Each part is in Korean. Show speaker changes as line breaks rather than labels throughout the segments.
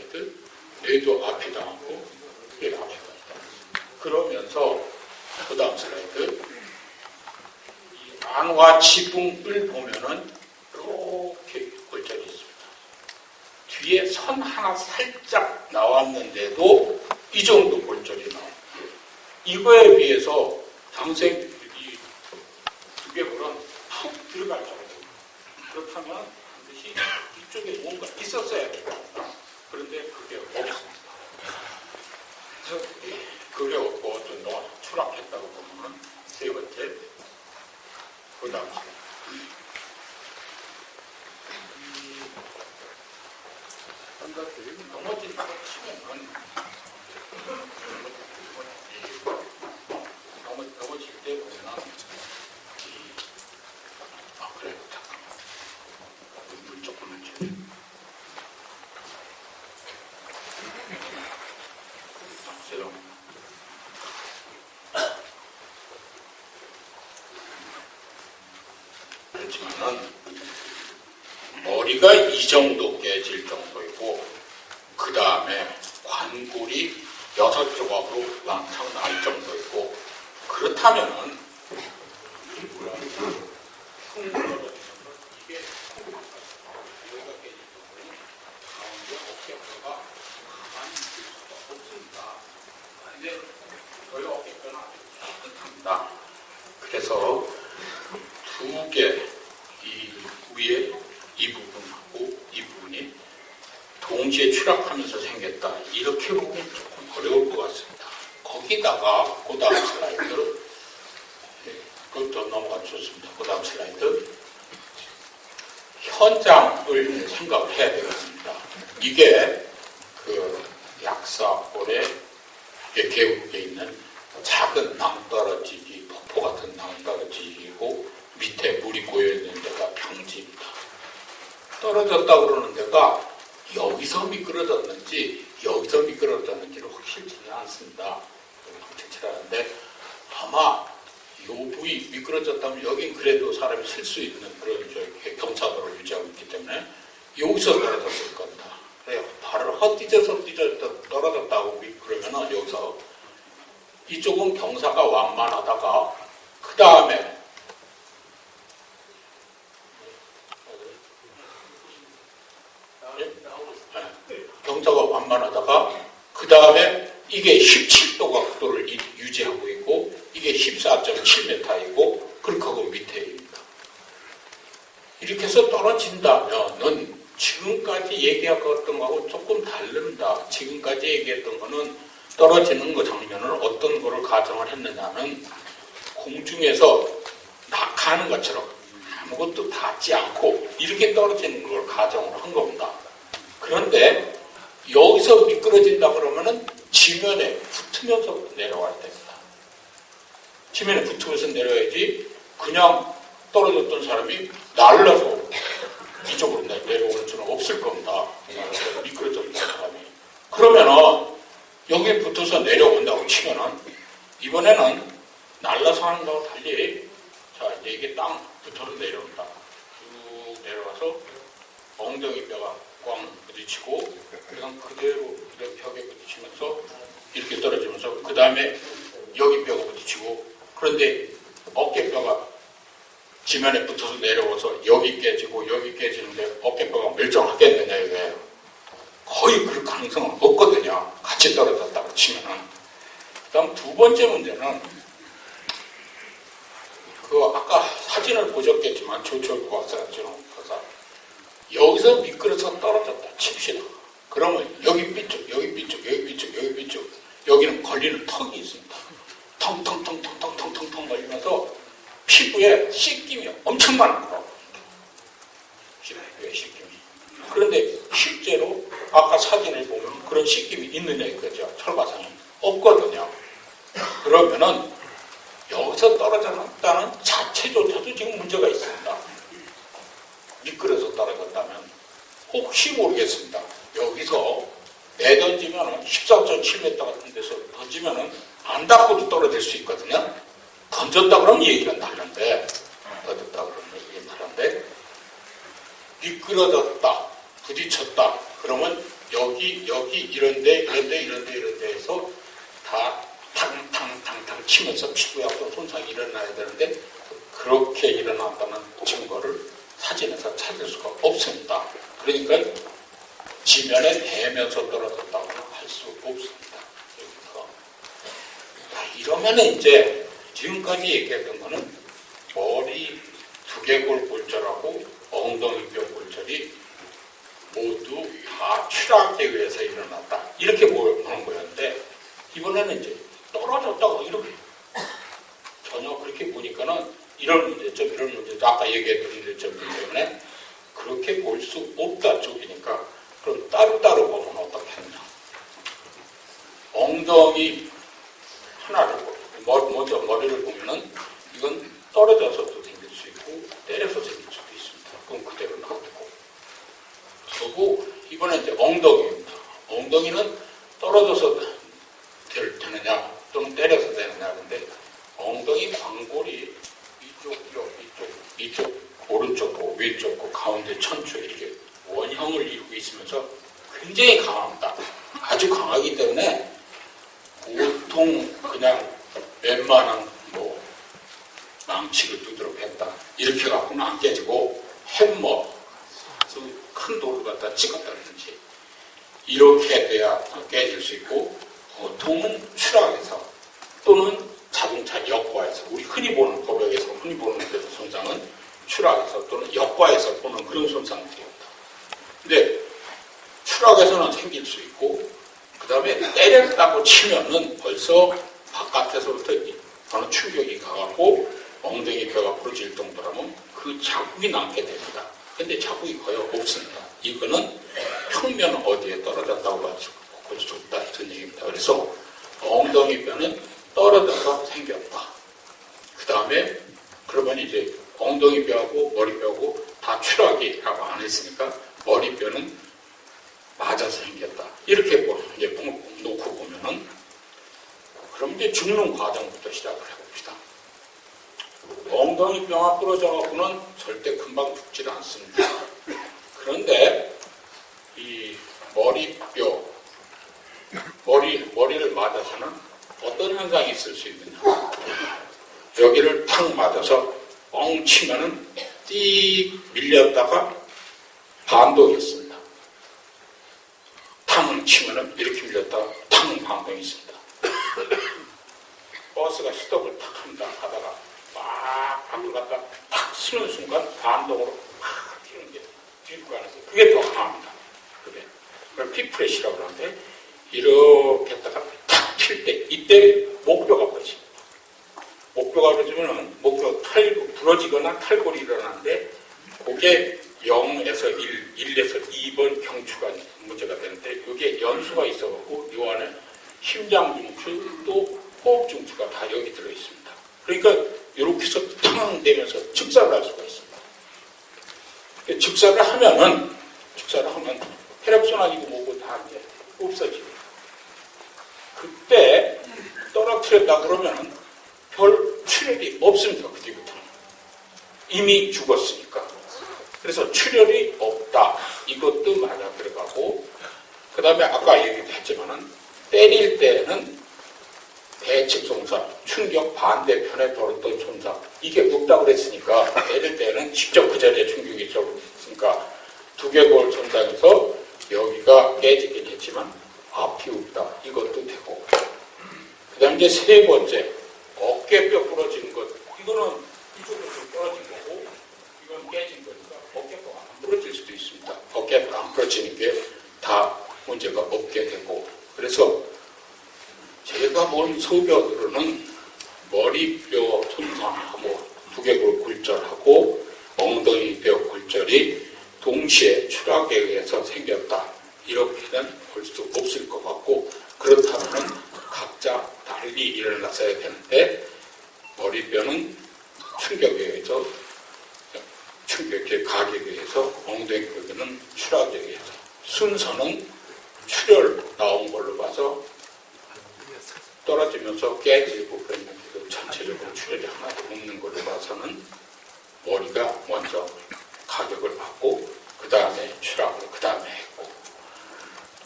슬라이드. 뇌도 앞이 당하고 뇌가 앞이 당한다. 그러면서 그 다음 슬라이드. 이 안과 지붕을 보면은 이렇게 골절이 있습니다. 뒤에 선 하나 살짝 나왔는데도 이 정도 골절이 나옵니다. 이거에 비해서 당생 이 두개골은 푹 들어갈 정도. 그렇다면 반드시 이쪽에 뭔가 있었어야 됩니다. 그런데 그게 없습니다. 그래서 그게 없고 어떤 동안 추락했다고 보면 세 번째, 그 다음 넘어진다고 치면은 넘어질 때 보면 그래 잠깐만 물 조금만 줘. 그렇지만은 머리가 이 정도 깨질 정도이고 그 다음에 관골이 6조각으로 왕창 날 정도이고 그렇다면은 이게 여기가 깨질 정도니 가운데 어깨뼈가 가만히 있을 수가 없습니다. 근데 저희 어깨뼈는 아주 깨끗합니다. 그래서 두 개, 이 위에 이 부분하고 이 부분이 동시에 추락하면서 생겼다. 이렇게 보면 조금 어려울 것 같습니다. 거기다가 그 다음 슬라이드, 그것도 넘어가 좋습니다. 그 다음 슬라이드. 현장을 생각을 해야 되겠습니다. 이게 그 약사골에 계곡에 있는 작은 낭떠러지기, 폭포 같은 낭떠러지기고 밑에 물이 고여있는 데가 평지입니다. 떨어졌다 그러는 데가 여기서 미끄러졌는지 여기서 미끄러졌는지를 확실치는 않습니다. 확실치라는데 아마 이 부위 미끄러졌다면 여긴 그래도 사람이 쓸 수 있는 그런 경사도를 유지하고 있기 때문에 여기서 떨어졌을 겁니다. 발을 헛디뎌서 떨어졌다고 그러면은 여기서 이쪽은 경사가 완만하다가 그 다음에 경사가 완만하다가 그 다음에 이게 17도 각도를 유지하고 있고 이게 14.7m이고 그렇게 하고 밑에입니다. 이렇게 해서 떨어진다면은 지금까지 얘기했던 거하고 조금 다릅니다. 지금까지 얘기했던 거는 떨어지는 거 장면을 어떤 거를 가정을 했느냐면 공중에서 낙하하는 것처럼 아무것도 닿지 않고 이렇게 떨어지는 걸 가정을 한 겁니다. 그런데 여기서 미끄러진다 그러면은 지면에 붙으면서 내려와야 됩니다. 지면에 붙으면서 내려야지 그냥 떨어졌던 사람이 날라서 이쪽으로 내려올 수는 없을 겁니다. 미끄러졌던 사람이. 그러면은 여기에 붙어서 내려온다고 치면은 이번에는 날라서 하는 거하고 달리 자 이제 이게 땅 붙어서 내려온다. 쭉 내려와서 엉덩이 뼈가 꽝 부딪히고 그냥 그대로 벽에 부딪히면서 이렇게 떨어지면서 그 다음에 여기 뼈가 부딪히고 그런데 어깨뼈가 지면에 붙어서 내려와서 여기 깨지고 여기 깨지는데 어깨뼈가 멀쩡하겠느냐 이게 거의 그럴 가능성은 없거든요. 같이 떨어졌다고 치면은. 그 다음 두 번째 문제는 그 아까 사진을 보셨겠지만 조철구 박사처럼 여기서 미끄러서 떨어졌다 칩시다. 그러면 여기 삐쪽, 여기 삐쪽, 여기 삐쪽, 여기 삐쪽 여기는 걸리는 턱이 있습니다. 텅텅텅텅텅텅텅텅 걸리면서 피부에 씻김이 엄청 많은 거라고. 피부에 씻김이. 그런데 실제로 아까 사진을 보면 그런 씻김이 있느냐 이거죠. 철과상에 없거든요. 그러면은 여기서 떨어졌다는 자체조차도 지금 문제가 있습니다. 미끄러서 떨어졌다면 혹시 모르겠습니다. 여기서 내던지면은 14.7m 같은 데서 던지면은 안 닿고도 떨어질 수 있거든요. 던졌다 그러면 얘기가 다른데 던졌다 그러면 얘기가 다른데 미끄러졌다 부딪혔다 그러면 여기 여기 이런데 해서 다 탕탕탕탕 치면서 피부약도 손상이 일어나야 되는데 그렇게 일어났다는 증거를 사진에서 찾을 수가 없습니다. 그러니까 지면에 대면서 떨어졌다고는 할 수 없습니다. 여기서. 이러면은 이제 지금까지 얘기했던 거는 머리 두개골 골절하고 엉덩이뼈 골절이 모두 다 추락에 의해서 일어났다. 이렇게 보는 거였는데 이번에는 이제 떨어졌다고 이렇게 전혀 그렇게 보니까는 이런 문제점 아까 얘기했던 문제점 때문에 그렇게 볼 수 없다 쪽이니까 그럼 따로따로 보면 어떻겠냐. 엉덩이 하나를 먼저 머리를 보면은 이건 떨어져서도 생길 수 있고 때려서 생길 수도 있습니다. 그럼 그대로 놔두고 그리고 이번에 이제 엉덩이입니다. 엉덩이는 떨어져서 되느냐 또는 때려서 되느냐. 근데 엉덩이 광골이 이쪽 오른쪽 거 왼쪽 거 가운데 천초에 이렇게 원형을 이루고 있으면서 굉장히 강합니다. 아주 강하기 때문에 보통 그냥 웬만한 망치를 두드려 팼다 이렇게 갖고는 안 깨지고 햄머 아주 큰 돌을 갖다 찍었다든지 이렇게 돼야 깨질 수 있고 보통은 추락에서 또는 자동차 역과에서 우리 흔히 보는 법역에서 흔히 보는 손상은 추락에서 또는 역과에서 보는 그런 손상들입니다. 근데 추락에서는 생길 수 있고 그 다음에 때렸다고 치면은 벌써 바깥에서부터 어느 충격이 가갖고 엉덩이 뼈가 부러질 정도라면 그 자국이 남게 됩니다. 근데 자국이 거의 없습니다. 이거는 평면 어디에 떨어졌다고 볼 수 없다 이런 얘기입니다. 그래서 엉덩이 뼈는 떨어져서 생겼다. 그 다음에 그러면 이제 엉덩이 뼈하고 머리 뼈하고 다 추락이라고 안 했으니까 머리 뼈는 맞아서 생겼다. 이렇게 이제 놓고 보면은 그럼 이제 죽는 과정부터 시작을 해봅시다. 엉덩이 뼈가 부러져갖고는 절대 금방 죽지는 않습니다. 그런데 이 머리를 맞아서는 어떤 현상이 있을 수 있느냐. 여기를 탁 맞아서 뻥 치면은 띡 밀렸다가 반동이 있습니다. 탕 치면은 이렇게 밀렸다가 탕 반동이 있습니다. 버스가 스톱을 탁 한다 하다가 막 앞으로 갔다 탁 쓰는 순간 반동으로 팍 튀는 게 뒤로 가는 게 그게 더 강합니다. 그걸 피프레시라고 하는데 이렇게 했다가 탁 칠 때 이때 목뼈가 부러집니다. 목뼈가 부러지면은 목뼈 부러지거나 탈골이 일어나는데 그게 0에서 1에서 2번 경추가 문제가 되는데 이게 연수가 있어갖고 요 안에 심장중추 또 호흡중추가 다 여기 들어있습니다. 그러니까 이렇게 해서 탕 되면서 즉사를 할 수가 있습니다. 즉사를 하면 혈액순환이고 뭐고 다 이제 없어집니다. 그때 떨어뜨렸다 그러면은 별 출혈이 없습니다. 그 뒤부터는. 이미 죽었으니까. 그래서 출혈이 없다. 이것도 맞아 들어가고 그 다음에 아까 얘기도 했지만은 때릴 때는 대측 손상, 충격 반대편에 벌었던 손상 이게 없다고 그랬으니까 때릴 때는 직접 그 자리에 충격이 있었으니까 두개골 손상에서 여기가 깨지긴 했지만 앞이 없다. 이것도 되고 그 다음에 이제 세 번째 어깨뼈 부러지는 것 이거는 이쪽으로 좀 떨어진 거고 이건 깨진 거니까 어깨뼈가 안 부러질 수도 있습니다. 어깨뼈가 안 부러지는 게 다 문제가 없게 되고 그래서 제가 본 소견으로는 머리뼈 손상하고 두개골 골절하고 엉덩이뼈 골절이 동시에 추락에 의해서 생겼다. 이렇게는 볼 수 없을 것 같고 그렇다면 각자 달리 일어났어야 되는데 머리뼈는 충격에 의해서 충격의 가격에 의해서 엉덩이뼈는 추락에 의해서 순서는 출혈 나온 걸로 봐서 떨어지면서 깨지고 그랬는데 전체적으로 출혈이 하나도 없는 걸로 봐서는 머리가 먼저 가격을 받고 그 다음에 추락을 그 다음에 했고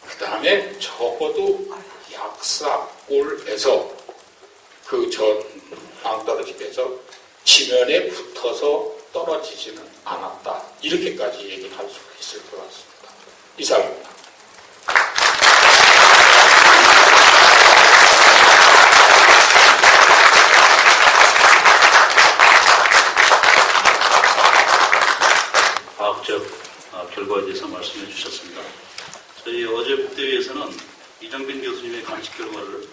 그 다음에 적어도 약사골에서 그 낭떠러지에서 지면에 붙어서 떨어지지는 않았다. 이렇게까지 얘기를 할 수가 있을 것 같습니다. 이상입니다.
과학적 결과에 대해서 말씀해 주셨습니다. 저희 어제 국대회에서는 이정빈 교수님의 관측 결과를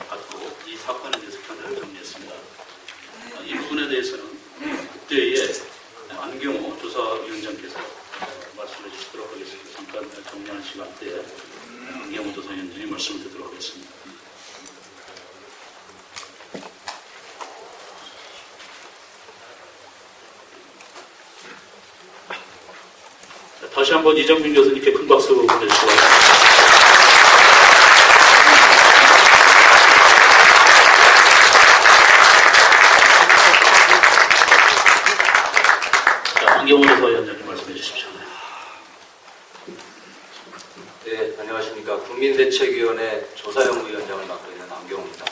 받고 이 사건에 대해서 견해를 정리했습니다. 이 부분에 대해서는 국대회의 안경호 조사위원장께서 말씀해 주시도록 하겠습니다. 잠깐 정리하는 시간대에 안경호 조사위원장이 말씀을 드리도록 하겠습니다. 다시 한번 이정빈 교수님께 큰 박수 보내주시기 바랍니다. 안경호 조사위원장님 말씀해 주십시오.
네, 안녕하십니까. 국민대책위원회 조사연구위원장을 맡고 있는 안경호입니다.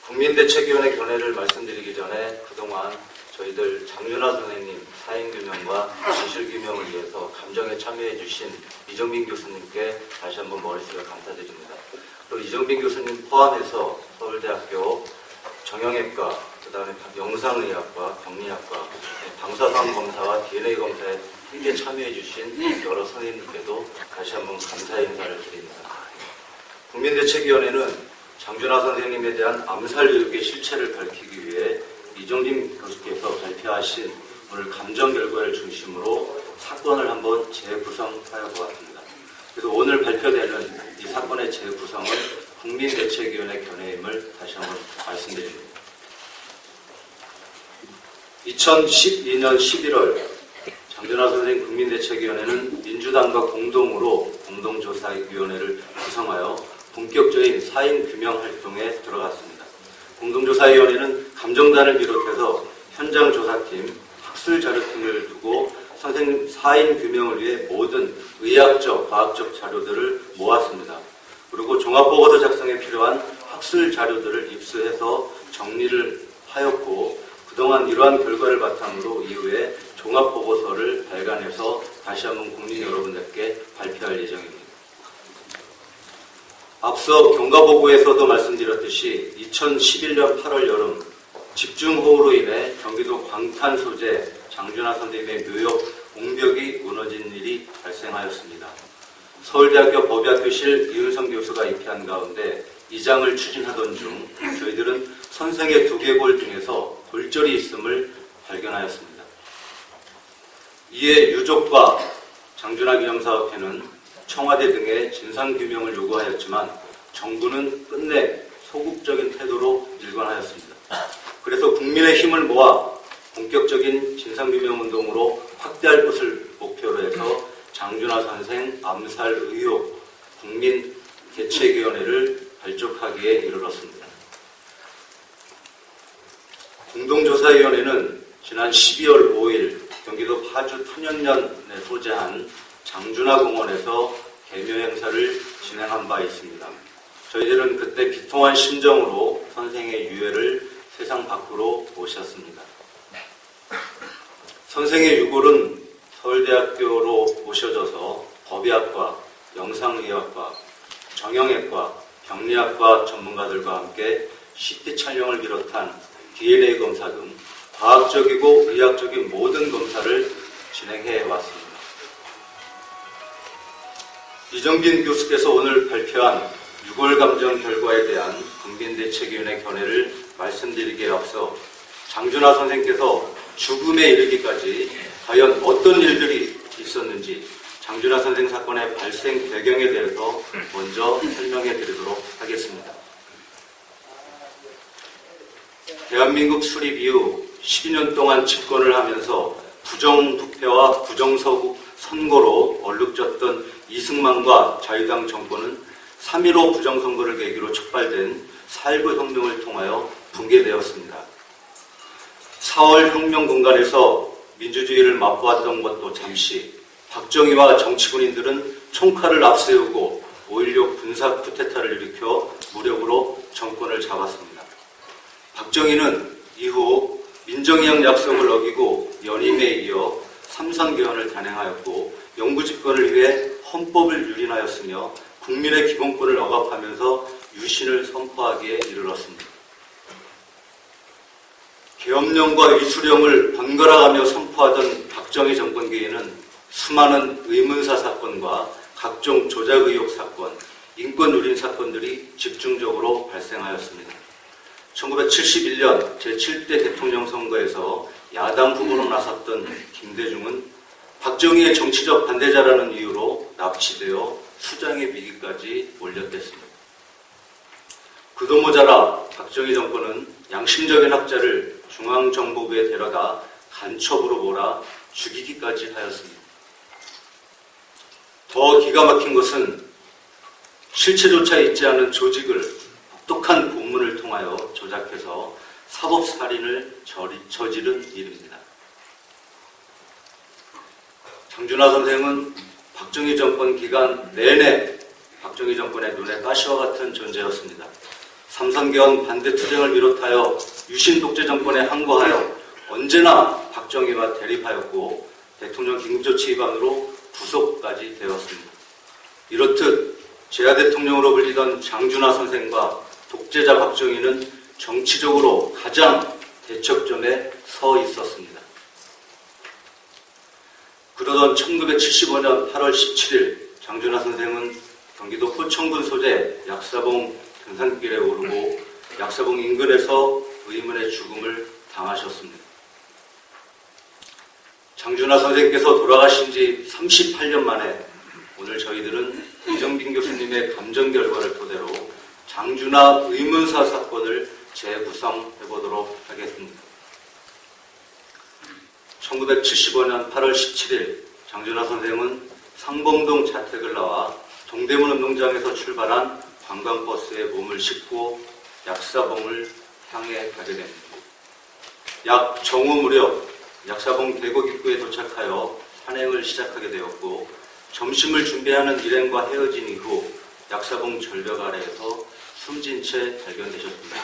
국민대책위원회 견해를 말씀드리기 전에 그동안 저희들 장윤아 선생님 사행규명과 진실규명을 위해서 감정에 참여해 주신 이정빈 교수님께 다시 한번 머릿속에 감사드립니다. 또 이정빈 교수님 포함해서 서울대학교 정형외과, 그 다음에 영상의학과, 병리학과, 방사선 검사와 DNA 검사에 함께 참여해 주신 여러 선생님께도 다시 한번 감사의 인사를 드립니다. 국민대책위원회는 장준하 선생님에 대한 암살 의혹의 실체를 밝히기 위해 이정빈 교수께서 발표하신 오늘 감정 결과를 중심으로 사건을 한번 재구성하여 보았습니다. 그래서 오늘 발표되는 이 사건의 재구성은 국민대책위원회 견해임을 다시 한번 말씀드립니다. 2012년 11월 장준하 선생님 국민대책위원회는 민주당과 공동으로 공동조사위원회를 구성하여 본격적인 사인 규명 활동에 들어갔습니다. 공동조사위원회는 감정단을 비롯해서 현장 조사팀, 학술 자료팀을 두고 선생님 사인 규명을 위해 모든 의학적, 과학적 자료들을 모았습니다. 그리고 종합보고서 작성에 필요한 학술 자료들을 입수해서 정리를 하였고 그동안 이러한 결과를 바탕으로 이후에 종합보고서를 발간해서 다시 한번 국민 여러분들께 발표할 예정입니다. 앞서 경과보고에서도 말씀드렸듯이 2011년 8월 여름 집중호우로 인해 경기도 광탄 소재 장준하 선생님의 묘역 옹벽이 무너진 일이 발생하였습니다. 서울대학교 법의학교실 이은성 교수가 입회한 가운데 이장을 추진하던 중 저희들은 선생의 두개골 등에서 골절이 있음을 발견하였습니다. 이에 유족과 장준하 기념사업회는 청와대 등의 진상규명을 요구하였지만 정부는 끝내 소극적인 태도로 일관하였습니다. 그래서 국민의 힘을 모아 본격적인 진상규명운동으로 확대할 것을 목표로 해서 장준하 선생 암살 의혹 국민대책위원회를 발족하기에 이르렀습니다. 공동조사위원회는 지난 12월 5일 경기도 파주 탄현면에 소재한 장준하 공원에서 개묘 행사를 진행한 바 있습니다. 저희들은 그때 비통한 심정으로 선생의 유해를 세상 밖으로 모셨습니다. 선생의 유골은 서울대학교로 모셔져서 법의학과, 영상의학과, 정형외과, 병리학과 전문가들과 함께 CT 촬영을 비롯한 DNA 검사 등 과학적이고 의학적인 모든 검사를 진행해 왔습니다. 이정빈 교수께서 오늘 발표한 유골감정 결과에 대한 국민대책위원회 견해를 말씀드리기에 앞서 장준하 선생께서 죽음에 이르기까지 과연 어떤 일들이 있었는지 장준하 선생 사건의 발생 배경에 대해서 먼저 설명해 드리도록 하겠습니다. 대한민국 수립 이후 12년 동안 집권을 하면서 부정부패와 부정서구 선거로 얼룩졌던 이승만과 자유당 정권은 3.15 부정선거를 계기로 촉발된 4.19 혁명을 통하여 붕괴되었습니다. 4월 혁명 공간에서 민주주의를 맛보았던 것도 잠시 박정희와 정치군인들은 총칼을 앞세우고 5.16 군사 쿠데타를 일으켜 무력으로 정권을 잡았습니다. 박정희는 이후 민정이양 약속을 어기고 연임에 이어 삼선개헌을 단행하였고 영구집권을 위해 헌법을 유린하였으며 국민의 기본권을 억압하면서 유신을 선포하기에 이르렀습니다. 계엄령과 위수령을 번갈아가며 선포하던 박정희 정권기에는 수많은 의문사 사건과 각종 조작 의혹 사건, 인권 유린 사건들이 집중적으로 발생하였습니다. 1971년 제7대 대통령 선거에서 야당 후보로 나섰던 김대중은 박정희의 정치적 반대자라는 이유로 납치되어 수장의 위기까지 몰렸댔습니다. 그도 모자라 박정희 정권은 양심적인 학자를 중앙정보부에 데려다 간첩으로 몰아 죽이기까지 하였습니다. 더 기가 막힌 것은 실체조차 있지 않은 조직을 혹독한 본문을 통하여 조작해서 사법살인을 저지른 일입니다. 장준하 선생은 박정희 정권 기간 내내 박정희 정권의 눈에 가시와 같은 존재였습니다. 삼선개헌 반대 투쟁을 비롯하여 유신 독재 정권에 항거하여 언제나 박정희와 대립하였고 대통령 긴급조치 위반으로 구속까지 되었습니다. 이렇듯 재야 대통령으로 불리던 장준하 선생과 독재자 박정희는 정치적으로 가장 대척점에 서 있었습니다. 그러던 1975년 8월 17일 장준하 선생은 경기도 포천군 소재 약사봉 등산길에 오르고 약사봉 인근에서 의문의 죽음을 당하셨습니다. 장준하 선생께서 돌아가신 지 38년 만에 오늘 저희들은 이정빈 교수님의 감정 결과를 토대로 장준하 의문사 사건을 재구성해보도록 하겠습니다. 1975년 8월 17일 장준하 선생은 상봉동 자택을 나와 동대문 운동장에서 출발한 관광버스에 몸을 싣고 약사봉을 향해 가게 됩니다. 약 정오 무렵 약사봉 계곡 입구에 도착하여 산행을 시작하게 되었고 점심을 준비하는 일행과 헤어진 이후 약사봉 절벽 아래에서 숨진 채 발견되셨습니다.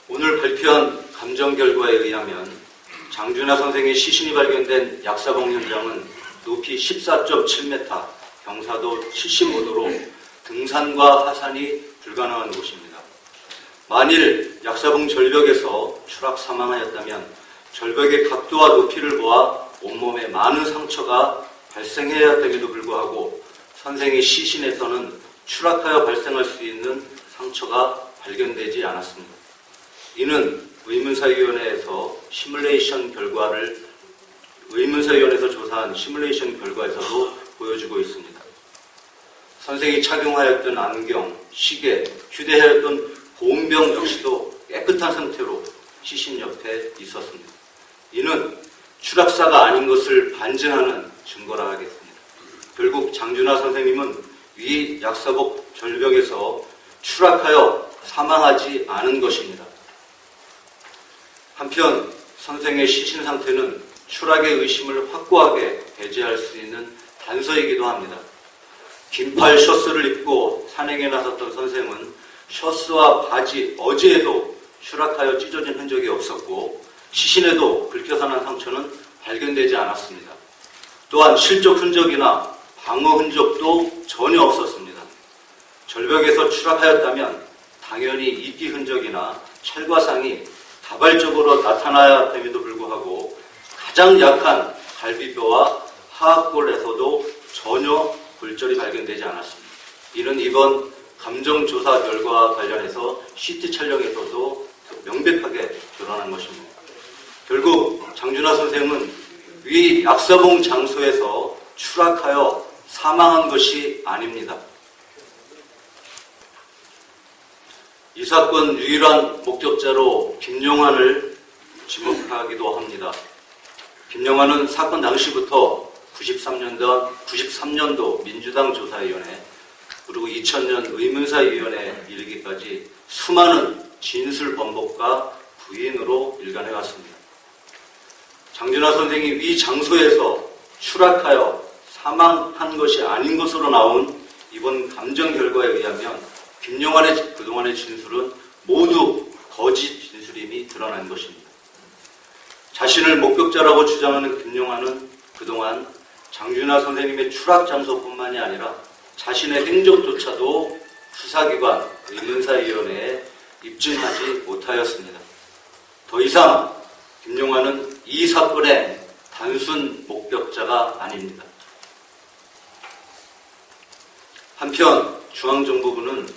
오늘 발표한 감정 결과에 의하면 장준하 선생의 시신이 발견된 약사봉 현장은 높이 14.7m, 경사도 75도로 등산과 하산이 불가능한 곳입니다. 만일 약사봉 절벽에서 추락 사망하였다면 절벽의 각도와 높이를 보아 온몸에 많은 상처가 발생해야 됨에도 불구하고 선생의 시신에서는 추락하여 발생할 수 있는 상처가 발견되지 않았습니다. 이는 의문사위원회에서 조사한 시뮬레이션 결과에서도 보여주고 있습니다. 선생이 착용하였던 안경, 시계, 휴대하였던 보온병 역시도 깨끗한 상태로 시신 옆에 있었습니다. 이는 추락사가 아닌 것을 반증하는 증거라 하겠습니다. 결국 장준하 선생님은 위 약사봉 절벽에서 추락하여 사망하지 않은 것입니다. 한편 선생의 시신 상태는 추락의 의심을 확고하게 배제할 수 있는 단서이기도 합니다. 긴팔 셔츠를 입고 산행에 나섰던 선생은 셔츠와 바지 어지에도 추락하여 찢어진 흔적이 없었고 시신에도 긁혀서 난 상처는 발견되지 않았습니다. 또한 실족 흔적이나 방어 흔적도 전혀 없었습니다. 절벽에서 추락하였다면 당연히 이끼 흔적이나 찰과상이 다발적으로 나타나야 됨에도 불구하고 가장 약한 갈비뼈와 하악골에서도 전혀 골절이 발견되지 않았습니다. 이는 이번 감정조사 결과와 관련해서 CT 촬영에서도 명백하게 드러난 것입니다. 결국 장준하 선생은 위 약사봉 장소에서 추락하여 사망한 것이 아닙니다. 이 사건 유일한 목격자로 김용환을 지목하기도 합니다. 김용환은 사건 당시부터 93년도 민주당 조사위원회 그리고 2000년 의문사위원회에 이르기까지 수많은 진술 번복과 부인으로 일관해왔습니다. 장준하 선생이 위 장소에서 추락하여 사망한 것이 아닌 것으로 나온 이번 감정 결과에 의하면 김용환의 그동안의 진술은 모두 거짓 진술임이 드러난 것입니다. 자신을 목격자라고 주장하는 김용환은 그동안 장준하 선생님의 추락 장소뿐만이 아니라 자신의 행적조차도 수사기관 의문사위원회에 입증하지 못하였습니다. 더 이상 김용환은 이 사건의 단순 목격자가 아닙니다. 한편 중앙정보부는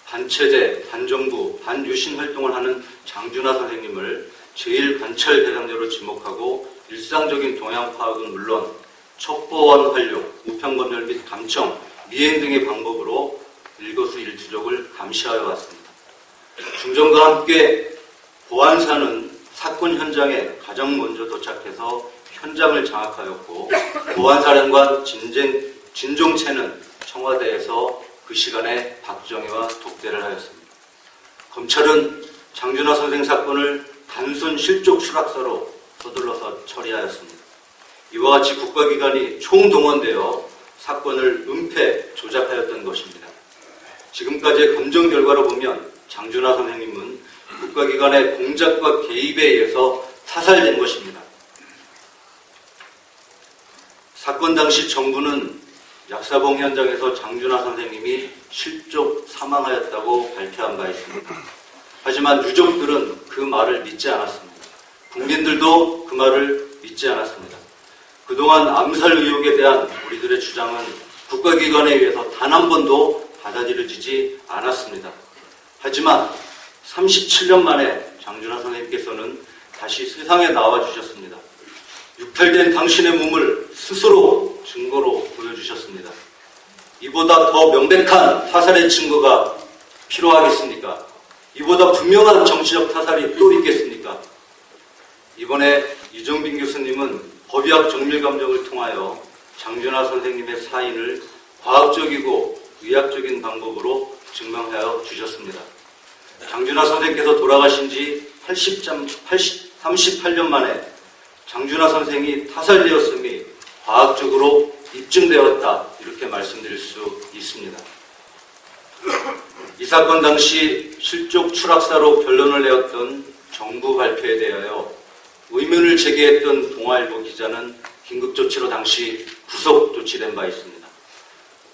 반체제, 반정부, 반유신 활동을 하는 장준하 선생님을 제1관찰 대상자로 지목하고 일상적인 동향 파악은 물론 첩보원 활용, 우편검열 및 감청, 미행 등의 방법으로 일거수일투족을 감시하여 왔습니다. 중정과 함께 보안사는 사건 현장에 가장 먼저 도착해서 현장을 장악하였고 보안사령관 진종채는 청와대에서 그 시간에 박정희와 독대를 하였습니다. 검찰은 장준하 선생 사건을 단순 실족 추락사로 서둘러서 처리하였습니다. 이와 같이 국가기관이 총동원되어 사건을 은폐, 조작하였던 것입니다. 지금까지의 검증 결과로 보면 장준하 선생님은 국가기관의 공작과 개입에 의해서 사살된 것입니다. 사건 당시 정부는 약사봉 현장에서 장준하 선생님이 실족 사망하였다고 발표한 바 있습니다. 하지만 유족들은 그 말을 믿지 않았습니다. 국민들도 그 말을 믿지 않았습니다. 그동안 암살 의혹에 대한 우리들의 주장은 국가기관에 의해서 단 한 번도 받아들여지지 않았습니다. 하지만 37년 만에 장준하 선생님께서는 다시 세상에 나와주셨습니다. 육탈된 당신의 몸을 스스로 증거로 보여주셨습니다. 이보다 더 명백한 타살의 증거가 필요하겠습니까? 이보다 분명한 정치적 타살이 또 있겠습니까? 이번에 이정빈 교수님은 법의학 정밀감정을 통하여 장준하 선생님의 사인을 과학적이고 의학적인 방법으로 증명하여 주셨습니다. 장준하 선생께서 돌아가신 지 38년 만에 장준하 선생이 타살되었음이 과학적으로 입증되었다, 이렇게 말씀드릴 수 있습니다. 이 사건 당시 실족 추락사로 결론을 내었던 정부 발표에 대하여 의문을 제기했던 동아일보 기자는 긴급조치로 당시 구속 조치된 바 있습니다.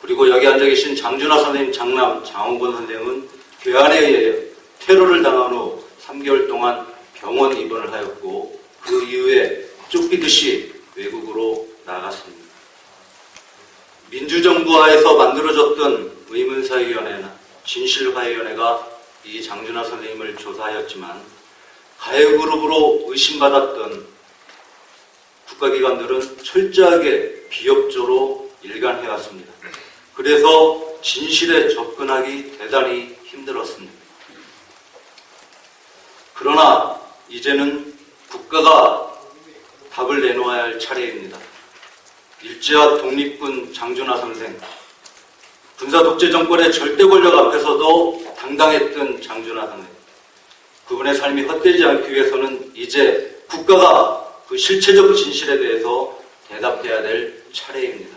그리고 여기 앉아 계신 장준하 선생님 장남 장원권 선생은 괴한에 의해 테러를 당한 후 3개월 동안 병원 입원을 하였고 그 이후에 쫓기듯이 외국으로 나갔습니다. 민주정부 하에서 만들어졌던 의문사위원회나 진실화위원회가 이 장준하 선생님을 조사하였지만 가해그룹으로 의심받았던 국가기관들은 철저하게 비협조로 일관해왔습니다. 그래서 진실에 접근하기 대단히 힘들었습니다. 그러나 이제는 국가가 답을 내놓아야 할 차례입니다. 일제와 독립군 장준하 선생, 군사독재 정권의 절대 권력 앞에서도 당당했던 장준하 선생, 그분의 삶이 헛되지 않기 위해서는 이제 국가가 그 실체적 진실에 대해서 대답해야 될 차례입니다.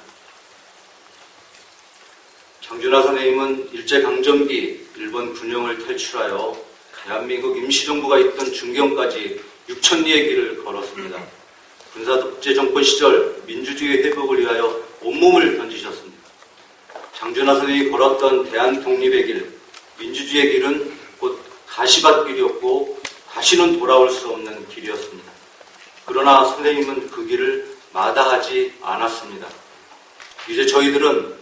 장준하 선생님은 일제강점기 일본 군영을 탈출하여 대한민국 임시정부가 있던 중경까지 6,000리의 길을 걸었습니다. 군사독재 정권 시절 민주주의 회복을 위하여 온몸을 던지셨습니다. 장준하 선생님이 걸었던 대한독립의 길, 민주주의의 길은 곧 가시밭길이었고 다시는 돌아올 수 없는 길이었습니다. 그러나 선생님은 그 길을 마다하지 않았습니다. 이제 저희들은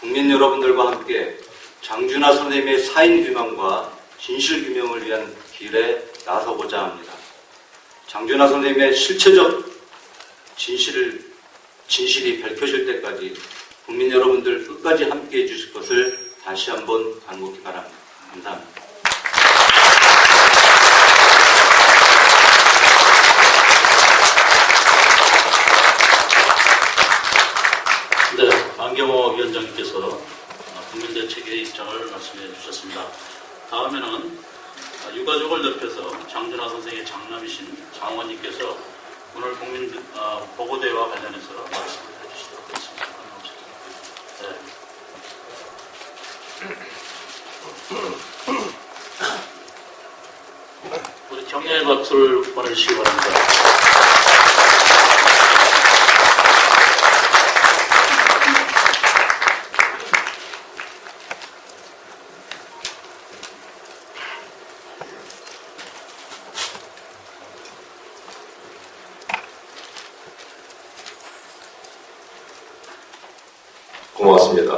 국민 여러분들과 함께 장준하 선생님의 사인 규명과 진실 규명을 위한 길에 나서고자 합니다. 장준하 선생님의 실체적 진실이 밝혀질 때까지 국민 여러분들 끝까지 함께해 주실 것을 다시 한번 간곡히 바랍니다. 감사합니다.
네, 안경호 위원장님께서 국민대책의 입장을 말씀해 주셨습니다. 다음에는 유가족을 덮여서 장준하 선생의 장남이신 장원님께서 오늘 국민 보고대와 관련해서 말씀을 해주시도록 하겠습니다. 네. 우리 격려의 박수를 보내주시기 바랍니다.
고맙습니다.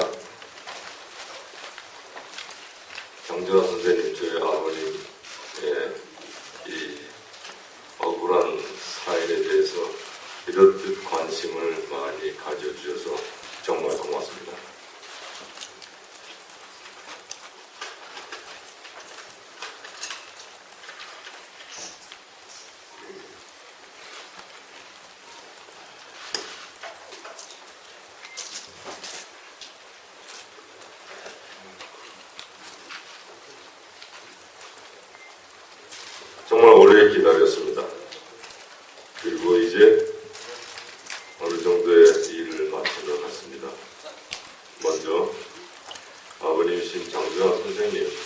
장준하 선생님, 저희 아버님의 이 억울한 사연에 대해서 이렇듯 관심을 많이 가져주셔서 정말 고맙습니다. 정말 오래 기다렸습니다. 그리고 이제 어느 정도의 일을 마친 것 같습니다. 먼저 아버님이신 장준하 선생님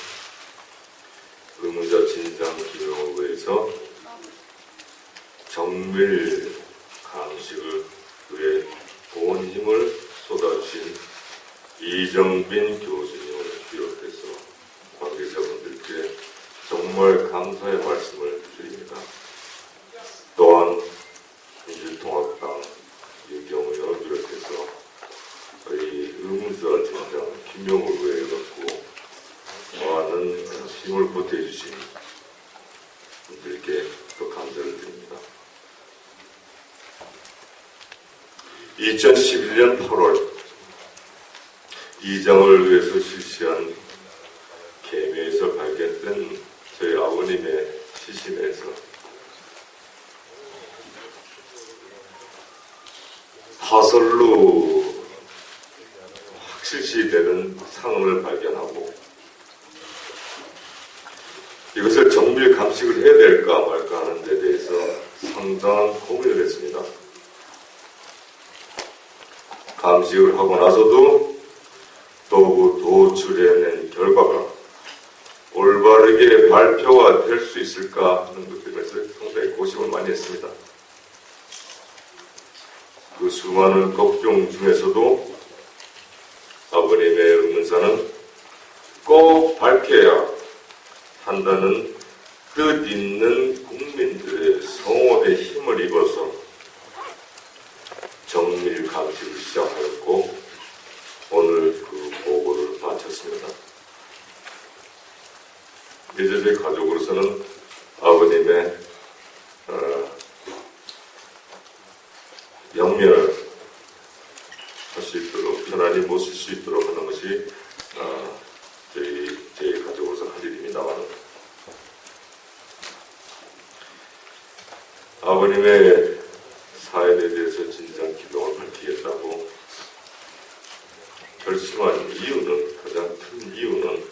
의무자 진상 규명을 위해서 정밀 감식을 위해 온 힘을 쏟아주신 이정빈 교수님을 비롯해서 관계자분들께 정말 감사의 말씀을 드립니다. 또한 민주통합당 유경우 의원을 비롯해서 저희 의무자 진상 규명을 위해 갖고 많은 힘을 보태주신 분들께 또 감사를 드립니다. 2011년 8월 이장을 위해서 실시한 개묘에서 발견된 저희 아버님의 시신에서 파설로 확실시되는 상을 발견하고 이것을 정밀 감식을 해야 될까 말까 하는 데 대해서 상당한 고민을 했습니다. 감식을 하고 나서도 도구 도출해낸 결과가 올바르게 발표가 될 수 있을까 하는 것들에서 상당히 고심을 많이 했습니다. 그 수많은 걱정 중에서도 아버님의 의문사는 꼭 밝혀야 한다는 뜻 있는 국민들의 성원에 힘을 입어서 정밀 감식을 시작하였고 오늘 그 보고를 마쳤습니다. 이제 제 가족으로서는 아버님의 영면을 할 수 있도록 편안히 모실 수 있도록 하는 것이 제 가족으로서 할 일입니다만 아버님의 사연에 대해서 진상 규명을 밝히겠다고 결심한 이유는 가장 큰 이유는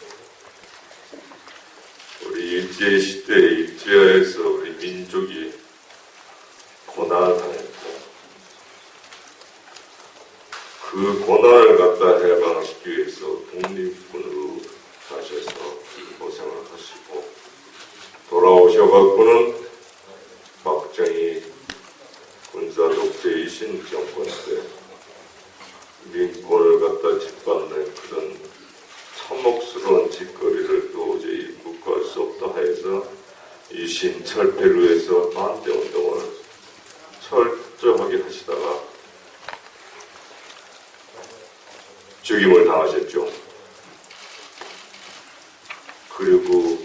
우리 일제시대 일제하에서 우리 민족이 고난을 당했고 그 고난을 갖다 해방시키기 위해서 독립군으로 가셔서 고생을 하시고 돌아오셔갖고는 막장이 군사 독재이신 정권 때 민권을 갖다 짓밟는 그런 참혹스러운 짓거리를 도저히 묵과할 수 없다 해서 유신 철폐를 위해서 반대 운동을 철저하게 하시다가 죽임을 당하셨죠. 그리고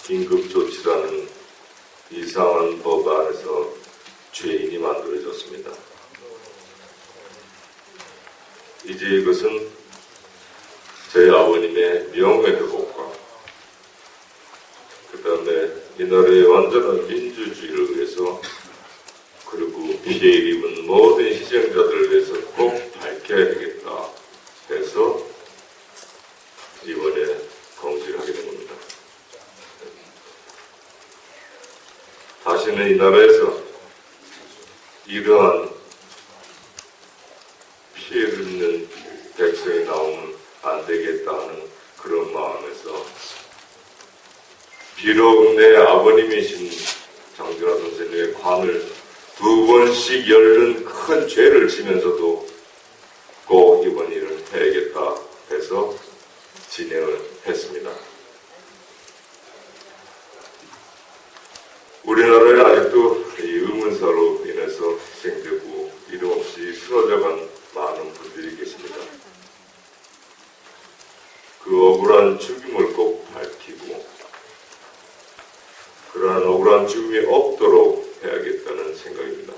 긴급조치라는 이상한 법 안에서 죄인이 만들어졌습니다. 이제 이것은 저희 아버님의 명예회복과 그 다음에 이 나라의 완전한 민주주의를 위해서 그리고 피해를 입은 모든 희생자들을 위해서 꼭 밝혀야 되겠다 해서 이번에 공지를 하게 된 겁니다. 다시는 이 나라에서 이러한 피해를 입는 백성이 나오면 안 되겠다는 그런 마음에서 비록 내 아버님이신 장준하 선생님의 관을 2번씩 열는 큰 죄를 지면서도 꼭 이번 일을 해야겠다 해서 진행을 했습니다. 우리나라에 아직도 이 의문사로 인해서 희생되고 이름 없이 쓰러져간 많은 분들이 계십니다. 그 억울한 죽음을 꼭 밝히고 그러한 억울한 죽음이 없도록 해야겠다는 생각입니다.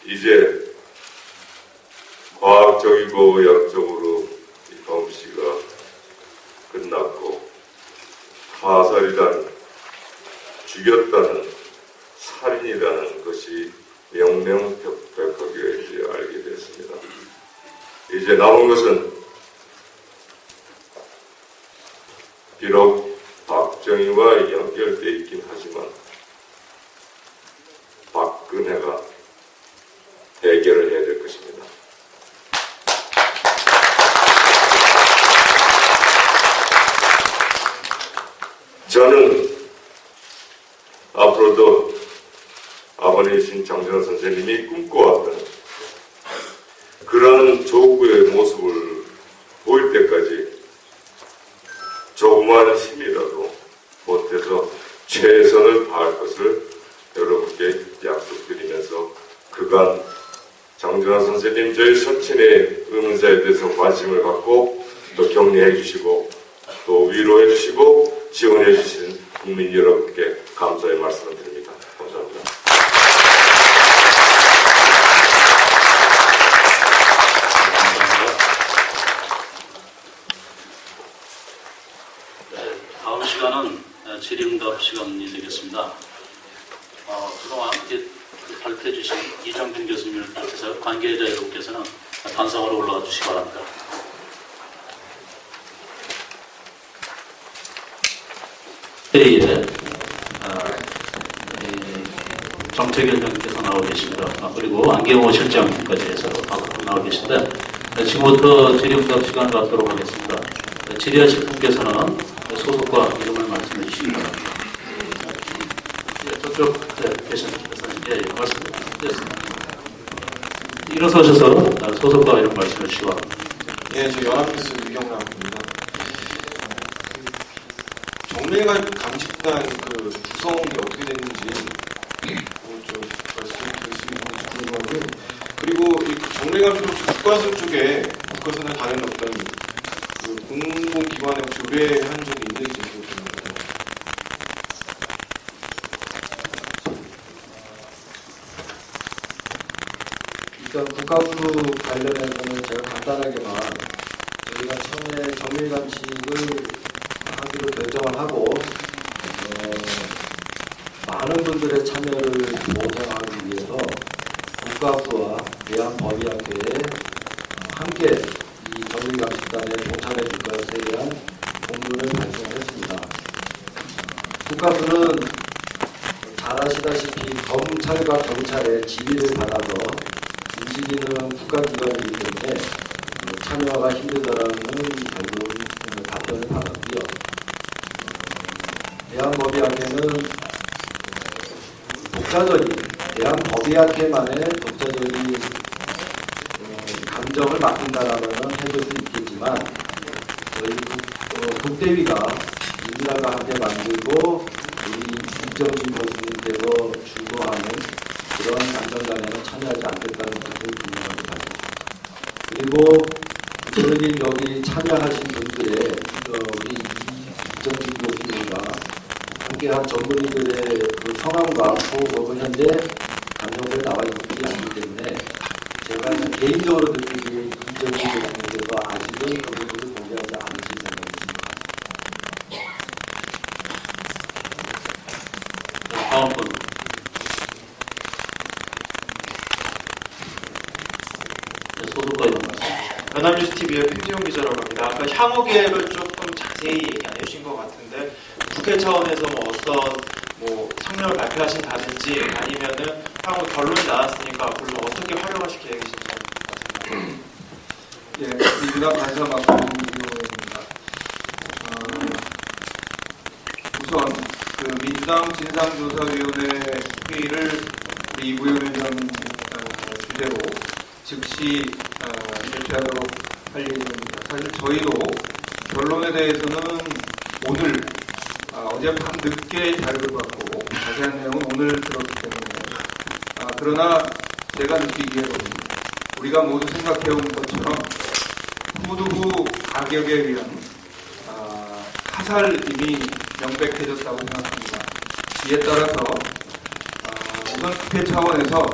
이제 과학적이고 의학적으로 이 검시가 끝났고 타살이란 죽였다는 살인이라는 것이 명명백백하게 이제 알게 됐습니다. 이제 남은 것은 비록 박정희와 연결되어 있긴 하지만 박근혜가 해결을 해야 될 것입니다. 저는 앞으로도 아버님이신 장준하 선생님이 꿈꿔왔던 그런 조국의 모습을 보일 때까지 조그마한 힘이라도 보태서 최선을 다할 것을 여러분께 약속드리면서 그간 장준하 선생님 저희 선친의 의문사에 대해서 관심을 갖고 또 격려해 주시고 또 위로해 주시고 지원해 주신 국민 여러분께 감사의 말씀을 드립니다. 감사합니다.
다음 시간은 질의응답 시간이 되겠습니다. 그동안 발표해 주신 이정빈 교수님을 비롯해서 관계자 여러분께서는 단상으로 올라와 주시기 바랍니다. 회의에 정책위원장님께서 나오 계십니다. 그리고 안경호 실장님까지 해서 나오 계신데 지금부터 질의응답 시간을 갖도록 하겠습니다. 질의하실 분께서는 소속과 이름을 말씀해 주시기 바랍니다. 저쪽 계신 분께서는 말씀드렸습니다. 일어서셔서 소속과 이름 말씀해 주시기 바랍니다.
네, 저 연합뉴스 유경남입니다. 정례관 감식단 그 구성이 어떻게 됐는지 좀 말씀드릴 수 있는지 궁금하고요. 그리고 이 정례관 국가선 쪽에 국가선을 다른 어떤 그 공공기관에 혹시 의뢰한 적이 있는지 궁금합니다.
일단 국가부 관련해서는 제가 간단하게만 저희가 처음에 정밀감식을 하기로 결정을 하고 많은 분들의 참여를 보장하기 위해서 국가부와 대한법의학회에 함께 이 정밀감식단에 동참해 줄 것에 대한 공문을 발송했습니다. 국가부는 잘 아시다시피 검찰과 경찰의 지휘를 받아서 움직이는 국가기관이기 때문에 참여가 힘들다라는 결론 답변을 받았고요. 대한법의학회는 독자적인 대한법의학회만의 독자적인 감정을 맡긴다라면 해줄 수 있겠지만 저희 국대위가 민주당과 함께 만들고 우리 이정빈 교수님께서 주도하는 그런 감정단에는 참여하지 않겠다는 것을 분명합니다. 그리고 구체적인 여기 참여하신 분들의 우리 이정빈 교수님과 함께한 전문의들의 그 성함과 호흡은 현재 감정에 나와 있지 않기 때문에 제가 개인적으로 느끼기에 이정빈 교수님께서 아직은 그 부분을 공개하지 않으실 생각입니다.
다음 분. 소속과 이런 말씀.
연합뉴스 TV의 팽지용 기자라고 합니다. 아까 향후 계획을 조금 자세히 얘기 안 해주신 것 같은데 국회 차원에서 어떤 성명을 발표 발표하신다든지 아니면은 향후 결론이 나왔으니까 앞으로 좀 어떻게 활용하실 계획이신지.
예, 민주당 간사망입니다. 우선 그 민주당 진상조사위원회 회의를 우리 이부영 위원 주제로 즉시 개최하도록 할 예정입니다. 사실 저희도 결론에 대해서는 오늘 어젯밤 늦게 자료를 받고 자세한 내용은 오늘 들었기 때문에 그러나 제가 느끼기에는 우리가 모두 생각해온 것처럼 후두부 가격에 의한 타살임이 명백해졌다고 생각합니다. 이에 따라서 우선 국회 차원에서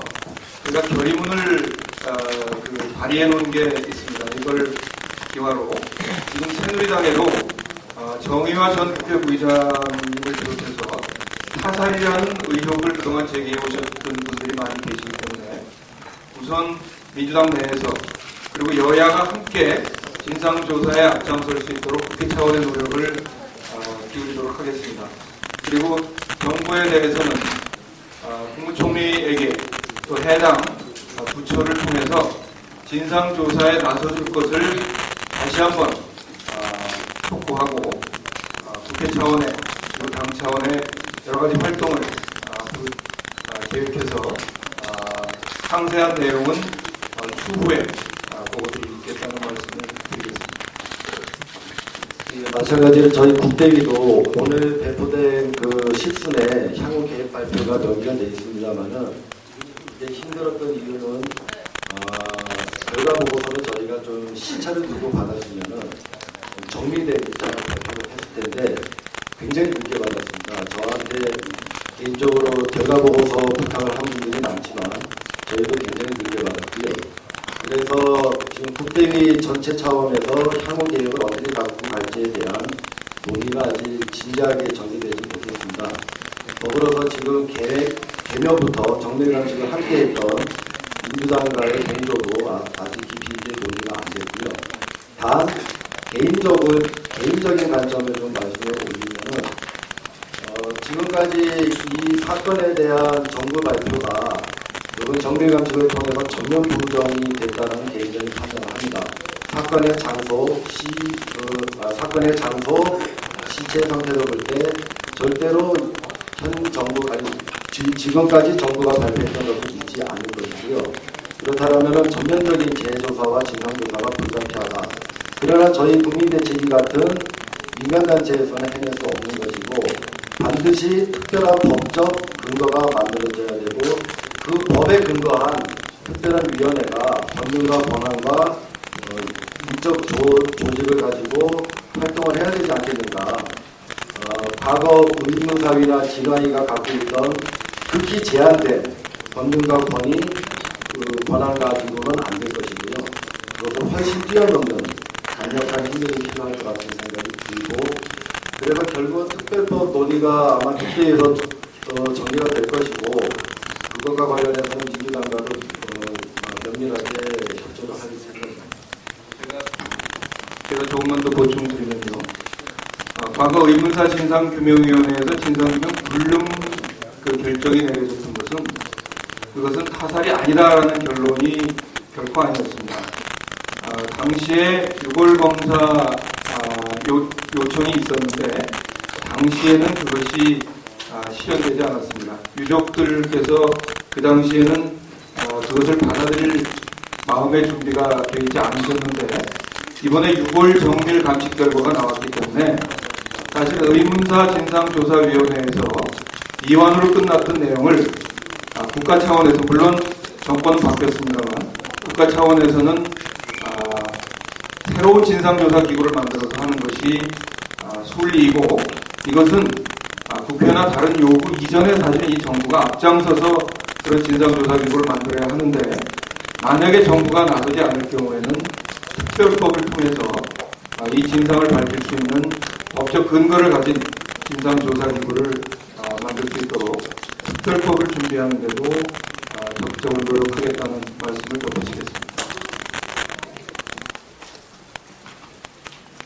제가 결의문을 발의해 놓은 게 있습니다. 이걸 기화로 지금 새누리당에도 정의화 전 국회 부의장님을 비롯해서 타살이라는 의혹을 그동안 제기해 오셨던 분들이 많이 계시기 때문에 우선 민주당 내에서 그리고 여야가 함께 진상조사에 앞장설 수 있도록 국회 차원의 노력을 기울이도록 하겠습니다. 그리고 정부에 대해서는 국무총리에게 또 해당 부처를 통해서 진상조사에 나서줄 것을 다시 한번 촉구하고 국회 차원의 그리고 당 차원의 여러 가지 활동을 계획해서 상세한 내용은 추후에 보고드리겠다는 말씀을 드리겠습니다.
예, 마찬가지로 저희 국대위도 오늘 배포된 그 실순에 향후 계획 발표가 명기가 되어 있습니다만은 이제 힘들었던 이유는 결과 보고서를 저희가 좀 시차를 두고 받았으면은 정리된 입장을 발표를 했을 텐데 굉장히 늦게 받았습니다. 저한테 개인적으로 결과 보고서 부탁을 한 분들이 많지만 저희도 굉장히 늦게 받았고요. 그래서 지금 국대위 전체 차원에서 향후 계획을 어떻게 갖고 갈지에 대한 논의가 아직 진지하게 전개되지 못했습니다. 더불어서 지금 계획 개묘부터 정밀감식을 함께했던 민주당과의 공조도 아직 깊이 이제 논의가 안 됐고요. 단 개인적인 관점을 좀 말씀을 올리면은 지금까지 이 사건에 대한 정부 발표가 이번 정밀감식을 통해서 전면 부정이 됐다는 개인적인 판단을 합니다. 사건의 장소, 시체 상태를 볼 때 절대로 현 정부 아니 지금까지 정부가 발표했던 것을 잊지 않을 것이고요. 그렇다면 전면적인 재조사와 진상조사가 불가피하다. 그러나 저희 국민대책위 같은 민간단체에서는 해낼 수 없는 것이고 반드시 특별한 법적 근거가 만들어져야 되고 그 법에 근거한 특별한 위원회가 법률과 권한과 인적 조직을 가지고 활동을 해야 되지 않겠는가. 과거 의무사위나 진화위가 갖고 있던 극히 제한된 법률과 권한 가지고는 안 될 것이고요. 그것을 훨씬 뛰어넘는 강력한 힘들이 필요할 것 같은 생각이 들고 그래서 결국은 특별법 논의가 아마 국회에서 정리가 될 것이고 그것과 관련해서는 민주당과도 면밀하게 협조를 할 생각입니다.
제가 조금만 더 보충드리면요. 과거 의문사 진상규명위원회에서 진상규명 불능 결정이 내려졌던 그것은 타살이 아니다라는 결론이 결코 아니었습니다. 당시에 유골검사 요청이 있었는데 당시에는 그것이 실현되지 않았습니다. 유족들께서 그 당시에는 그것을 받아들일 마음의 준비가 되어 있지 않으셨는데 이번에 유골 정밀 감식 결과가 나왔기 때문에 사실 의문사 진상조사위원회에서 이완으로 끝났던 내용을 국가 차원에서 물론 정권은 바뀌었습니다만 국가 차원에서는 새로운 진상조사 기구를 만들어서 하는 것이 순리이고 이것은 국회나 다른 요구 이전에 사실 이 정부가 앞장서서 그런 진상조사 기구를 만들어야 하는데 만약에 정부가 나서지 않을 경우에는 특별법을 통해서 이 진상을 밝힐 수 있는 법적 근거를 가진 진상조사 기구를 만들 수 있도록 특별법을 준비하는 데도 적극적으로 노력하겠다는 말씀을 덧붙이겠습니다.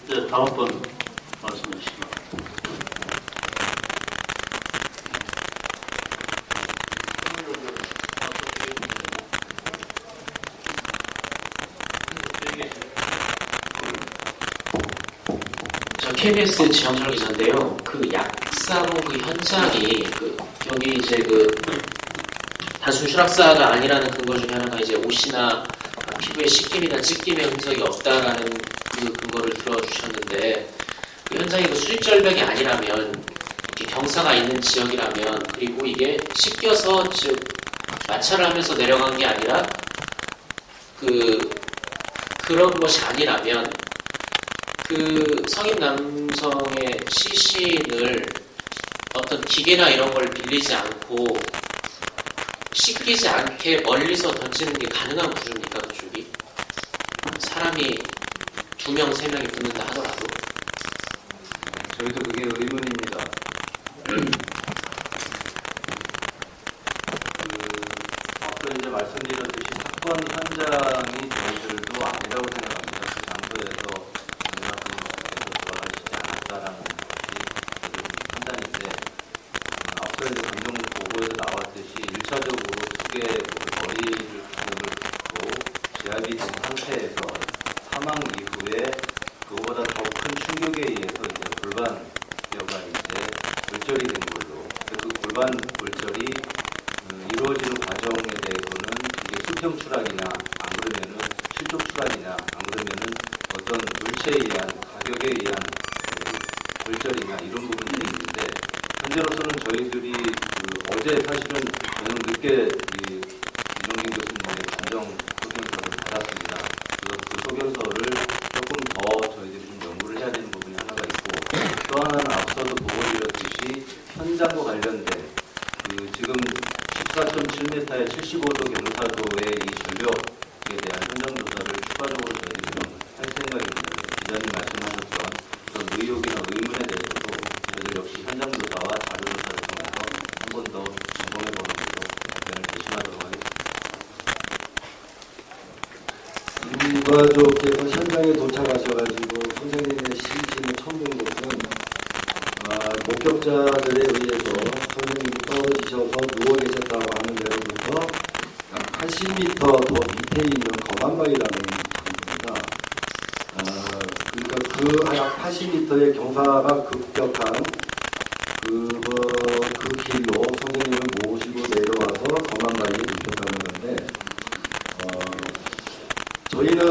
네, 다음 분 말씀해 주시죠.
KBS 지영철 기자인데요. 그 약사로 그 현장이 여기 이제 단순 추락사가 아니라는 근거 중에 하나가 이제 옷이나 피부에 씻김이나 찢김의 흔적이 없다라는 그 근거를 들어주셨는데 그 현장이 수직 절벽이 아니라면 이렇게 경사가 있는 지역이라면 그리고 이게 씻겨서 즉 마찰을 하면서 내려간 게 아니라 그런 것이 아니라면 그 성인 남성의 시신을 어떤 기계나 이런 걸 빌리지 않고 씻기지 않게 멀리서 던지는 게 가능한 구조입니까? 그쪽이? 사람이 2명, 3명이 붙는다 하더라도
저희도 그게 의문입니다. 앞서 이제 말씀드렸듯이 사건 현장이 저희들도 아니라고 생각합니다. 그 장소에서 정상분께서 돌아가시지 않았다라는 것이 판단인데 앞서 이제 감정 보고에서 나왔듯이 1차적으로 크게 머리를 듣고 제압이 된 상태에서 사망 이후에 그거보다 더 큰 충격에 의해서 이제 골반뼈가 이제 골절이 된 걸로 그 골반 골절이 이루어지는 과정에 대해서는 이게 수평 추락이나 안 그러면은 실족 추락이나 안 그러면은 어떤 물체에 의한 가격에 의한 골절이나 이런 부분들이 있는데 현재로서는 저희들이 어제 사실은 저녁 늦게 이정민 교수님의 감정 소견서를 받았습니다. 그래서 그 소견서를 조금 더 저희들이 좀 연구를 해야 되는 부분이 하나가 있고 또 하나는 앞서도 보고드렸듯이 현장과 관련된 지금 14.7m의 75도 경사도의 이 절벽에 대한 현장 조사를 추가적으로 저희들이 좀 할 생각입니다. 기자님 말씀하셨던 그런 의혹이나 의문에 대해서도 저희들 역시 현장 조사와 자료 조사를 통해서 한 번 더 점검해보는 걸로 의견을 개심하도록 하겠습니다.
유가족께서 현장에 도착하셔가지고 선생님의 시신을 처음 본 것은 목격자들에 의해서 선생님이 떨어지셔서 누워 계셨다고 하는 데로부터 약 80m 더 밑에 있는 거만바위라는 장소입니다. 그러니까 그 약 80m의 경사가 급격한 그 길로 선생님을 모시고 내려와서 거만바위에 눕혔다는 건데 저희는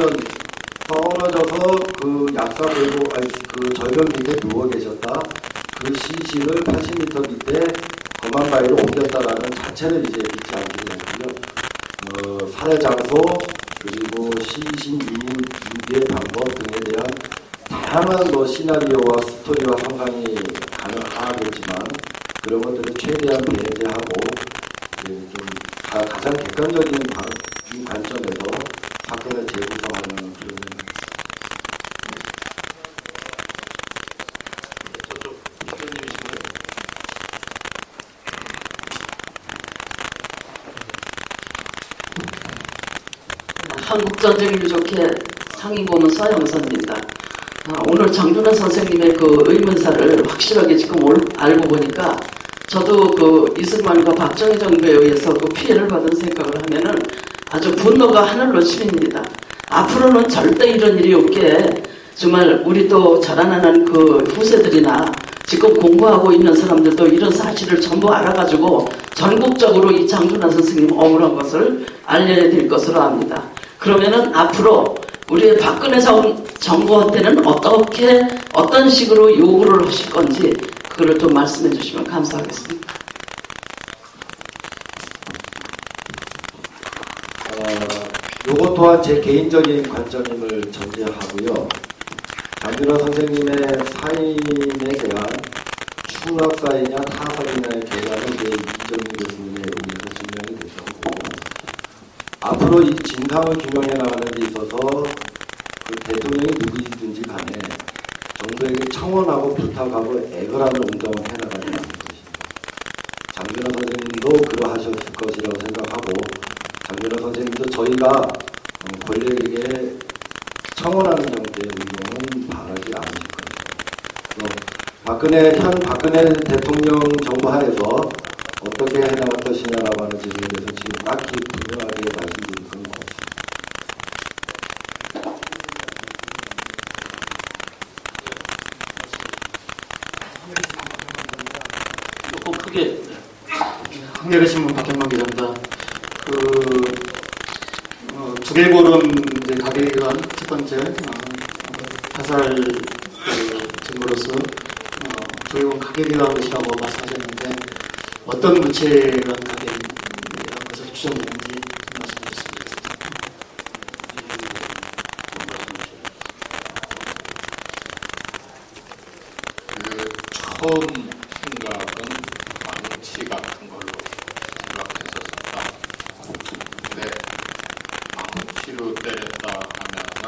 떨어져서 그 약사 들고 그 절벽 밑에 누워 계셨다. 그 시신을 80m 밑에 거만바위로 옮겼다라는 자체를 이제 믿지 않게 되고요. 살해 장소 그리고 시신 유기의 방법 등에 대한 다양한 시나리오와 스토리와 상상이 가능하겠지만 그런 것들을 최대한 배제하고 좀 가장 객관적인 관점에서 사건을 재구성하는 그런 생각입니다.
저쪽 대표님이신가요?
한국전쟁유족회 상임고문 서영선입니다. 오늘 장준하 선생님의 그 의문사를 확실하게 지금 알고 보니까 저도 그 이승만과 박정희 정부에 의해서 그 피해를 받은 생각을 하면은 아주 분노가 하늘로 치밉니다. 앞으로는 절대 이런 일이 없게 정말 우리 또 자라나는 그 후세들이나 지금 공부하고 있는 사람들도 이런 사실을 전부 알아가지고 전국적으로 이 장준하 선생님 억울한 것을 알려야 될 것으로 압니다. 그러면은 앞으로 우리 박근혜 정부한테는 어떤 식으로 요구를 하실 건지 그걸 좀 말씀해 주시면 감사하겠습니다.
요것 또한 제 개인적인 관점임을 전제하고요. 장준하 선생님의 사인에 대한 추락사이냐 타살이냐의 결과는 이제 이정민 교수님에 의해서 증명이 되셨고 앞으로 이 진상을 규명해 나가는 데 있어서 그 대통령이 누구이든지 간에 정부에게 청원하고 부탁하고 애걸하는 운동을 해나가지 않을 것입니다. 장준하 선생님도 그러하셨을 것이라고 생각하고 장준하 선생님도 저희가 권력에게 청원하는 형태의 운동은 바라지 않으실 겁니다. 현 박근혜 대통령 정부 하에서 어떻게 해나갈 것이냐라고 하는 질문에 대해서 지금 딱히 분명하게 말씀드릴 건 없습니다.
크게
한겨레신문 박현만 기자입니다. 두개골은 이제 가계기관 첫 번째 타살 증거로서 두개골 가계기관 것이라고 말씀하셨는데 어떤 구체가 가계기관 것으로 추정되는지 말씀해 주시면 되겠습니다.
처음 생각은 망치 같은 걸로 생각했었습니다. 근데 망치로 때렸다 하면은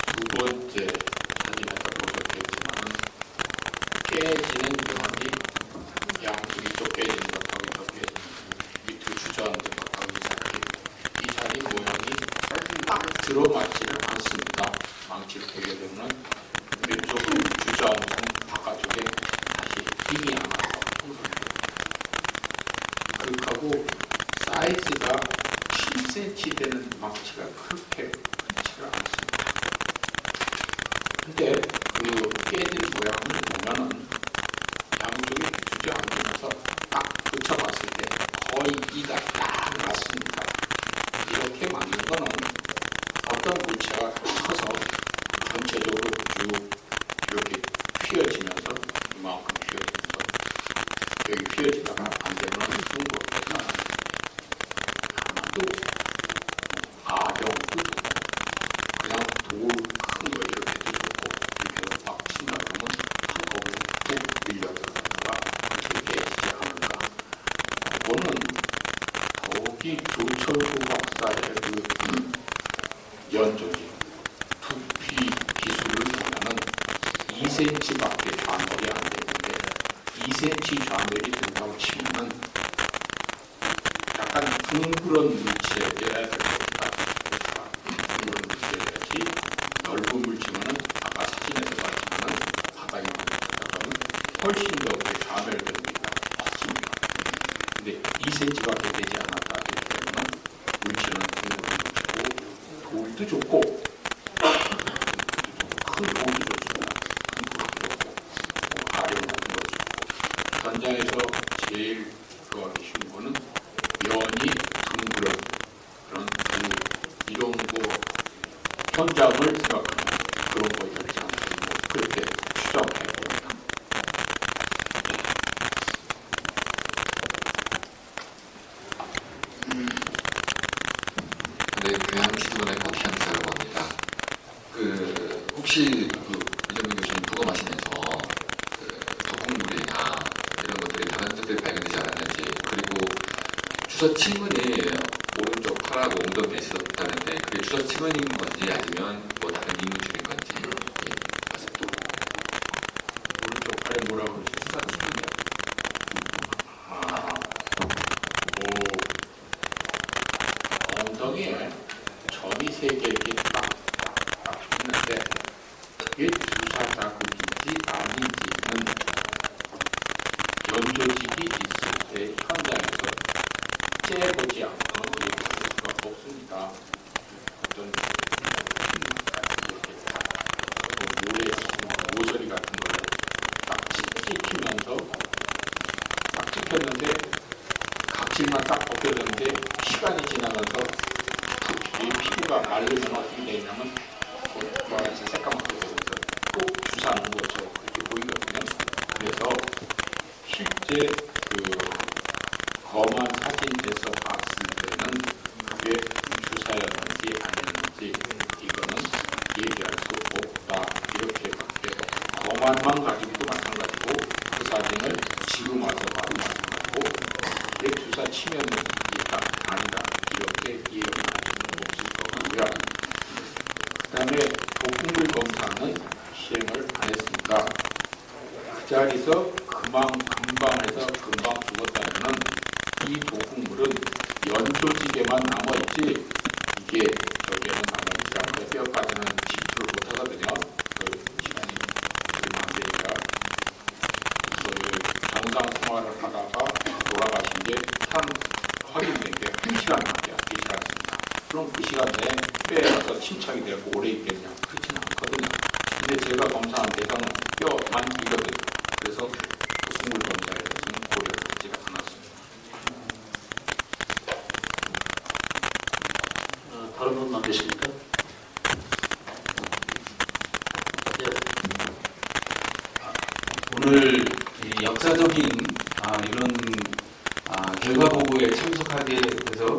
두 번째 사진에서 보셨겠지만은 깨지는 면이 양쪽이 또 깨지는 것하고 또 깨지는 밑으로 주저앉는 것하고 이 자리 모양이 딱 들어맞지를 않습니다. 망치를 때게 되면 왼쪽 주저앉은 바깥쪽에 다시 힘이 안 와서 그렇고 사이즈가 7cm 되는 망치가 그렇게 크지가 않습니다. 근데 그 깨진 모양을 보면은 양쪽이 주저앉으면서 딱 붙여봤을 때 거의 이가 딱 맞습니다. 이렇게 맞는 거는 어떤 물체가 커서 전체적으로 쭉 이렇게 휘어지면서 이만큼 휘어지면서 여기 휘어지다가 안 되면 죽은 것보다 아마도 아병도 좋고 그냥 돌 큰 거 이렇게도 좋고 이렇게 막 친다 그러면 한꺼번에 뚝 밀려들어가다가 이렇게 깨지지 않을까. 그거는 더욱이 조철구 박사의 그 연조직 두피 기술을 보면은 2cm밖에 좌멸이 안 되는데 2cm 좌멸이 된다고 치면은 약간 둥그런 물체여야 될 겁니다. 둥그런 물체여야지 넓은 물체면은 아까 사진에서 봤지만은 바닥에 맞다가는 훨씬 더 좌멸되는 게 커집니다. 근데 2cm밖에 되지 않았다 하면 물체는 둥그런 물체고 돌도 좋고 큰 돌도 좋습니다. 큰 돌도 좋고 아령 같은 것도 좋고 현장에서 제일 구하기 쉬운 거는 면이 둥그런 그런 이런 거 현장을 생각하면 그런 거였지 않습니까? 그렇게 추정해 봅니다.
네, 교양신문의 박현서라고 합니다. 혹시 이정민 교수님 부검하시면서 독극물이나 이런 것들이 다른 쪽들이 발견되지 않았는지, 그리고 주사 침문이 오른쪽 팔하고 엉덩이에 있었다는데 그게 주사 침문인 건지 아니면 뭐 다른 이물질인 건지 말씀도.
오른쪽 팔에 뭐라고 그러지? 주사 침문이요? 엉덩이에 점이 3개 이렇게 딱 있는데 그게 주사 자국인지 아닌지는 연조직이 있을 때 현장에서 째보지 않고는 얘기할 수가 없습니다. 어떤 이렇게 모서리 같은 걸 딱 찍히면서 딱 찍혔는데 각질만 딱 벗겨졌는데 시간이 지나면서 이 피부가 말려서 어떻게 되냐면 같이 새까맣게 되면서 꼭 주사하는 것처럼 그렇게 보이거든요. 그래서 실제 검안 사진에서 봤을 때는 그게 주사였는지 아니었는지 이거는 얘기할 수 없다. 이렇게밖에 검안만 가지고도 마찬가지고 그 사진을 지금 와서 봐도 마찬가지고 이게 주사 치면이다 아니다 이렇게 이해가 없을 것 같고요. 그 다음에 독극물 검사는 시행을 안 했습니다. 그 자리에서 금방 해서 금방 죽었다면 이 독극물은 연조직에만 남아있지 이게 여기에는 남아있지 않고 뼈까지는 침투를 못하거든요. 그 시간이 얼마 안 되니까. 정상 생활을 하다가 돌아가신 게 확인된 게 1시간밖에 안 되지 않습니다. 그럼 그 시간 내에 뼈에 가서 침착이 되고 오래 있겠냐? 그렇지는 않거든요. 근데 제가 검사한 대상은 뼈만 이거든요.
그래서 그 스물번자에 대해서는 고려하지가 않았습니다.
다른 분 안 계십니까?
오늘 이 역사적인 이런 결과 보고에 참석하게 돼서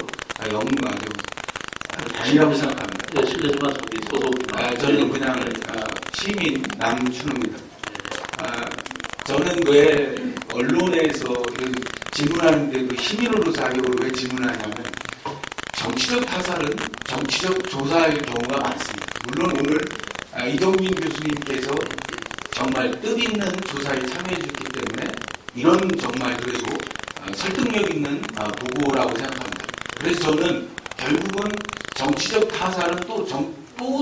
다행이라고 생각합니다.
네, 실례지만 저기 소속.
저는 그냥 시민 남춘우입니다. 저는 왜 언론에서 질문하는데 그 시민으로 자격으로 왜 질문하냐면 정치적 타살은 정치적 조사일 경우가 많습니다. 물론 오늘 이정민 교수님께서 정말 뜻있는 조사에 참여해 주셨기 때문에 이런 정말 그래도 설득력 있는 보고라고 생각합니다. 그래서 저는 결국은 정치적 타살은 또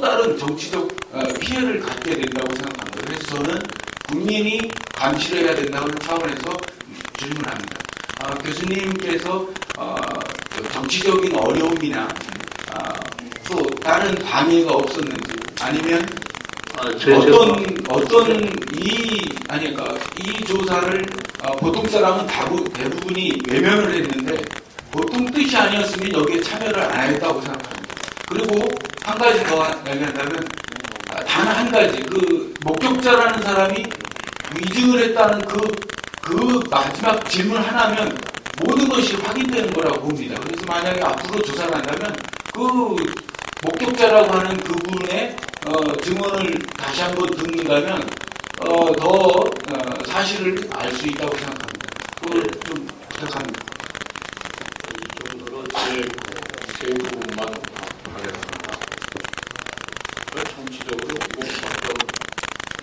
다른 정치적 피해를 갖게 된다고 생각합니다. 그래서 저는 국민이 감시를 해야 된다는 차원에서 질문합니다. 교수님께서 정치적인 어려움이나 또 다른 방해가 없었는지 아니면 이 조사를 보통 사람은 대부분이 외면을 했는데 보통 뜻이 아니었으면 여기에 참여를 안 했다고 생각합니다. 그리고 한 가지 더 얘기한다면 단 한 가지 그 목격자라는 사람이 위증을 했다는 그 마지막 질문 하나면 모든 것이 확인되는 거라고 봅니다. 그래서 만약에 앞으로 조사를 한다면 그 목격자라고 하는 그분의 증언을 다시 한번 듣는다면 더 사실을 알 수 있다고 생각합니다. 그걸 좀 부탁합니다.
이 정도로 세 부분만 하겠습니다. 정치적으로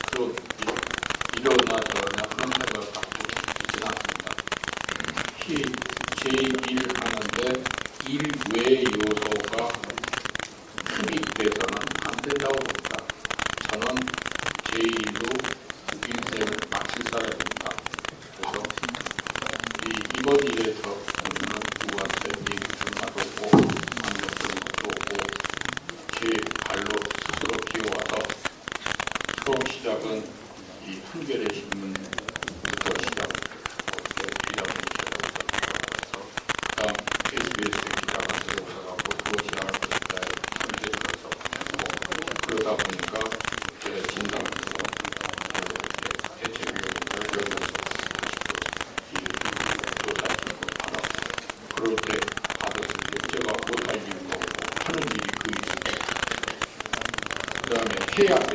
어떤 이러나 저러나 그런 생각을 갖고 있지는 않습니다. 제1을 하는데 일외 요소가 크게 돼서는 안 된다고 봅니다. 저는 제1로 국민생을 마칠 사람입니다. 그래서 이번 일에서 저는 누구한테 얘기 좀 나누고 감정적인 것도 없고 제 발로 스스로 기어와서 처음 시작은 이 한겨레 신문부터 시작해서 그다음 SBS 기자가 들어오셔서 그것이 나올 것이다 참여해서 그러다 보니까 제가 진상에서 대책위원회를 열어서 이 조사팀을 받았어요. 그럴 때 받았을 때 제가 못할 이유가 없고 하는 일이 그 일입니다. 그 다음에 해야 될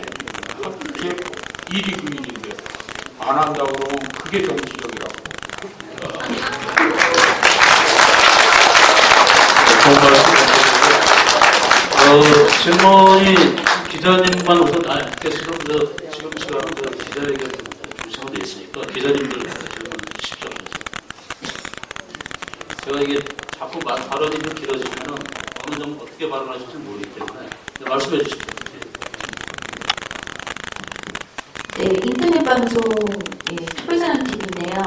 일이 그 일인데 안 한다고 그러면 그게 정치적이라고.
질문이 기자님만 우선 지금 시간은 기자에게 중심으로 돼 있으니까 기자님들 질문 주십시오. 제가 이게 자꾸 발언이 좀 길어지면은 어느 정도 어떻게 발언하실지 모르기 때문에 말씀해 주십시오.
네, 인터넷 방송 초보자는 TV인데요.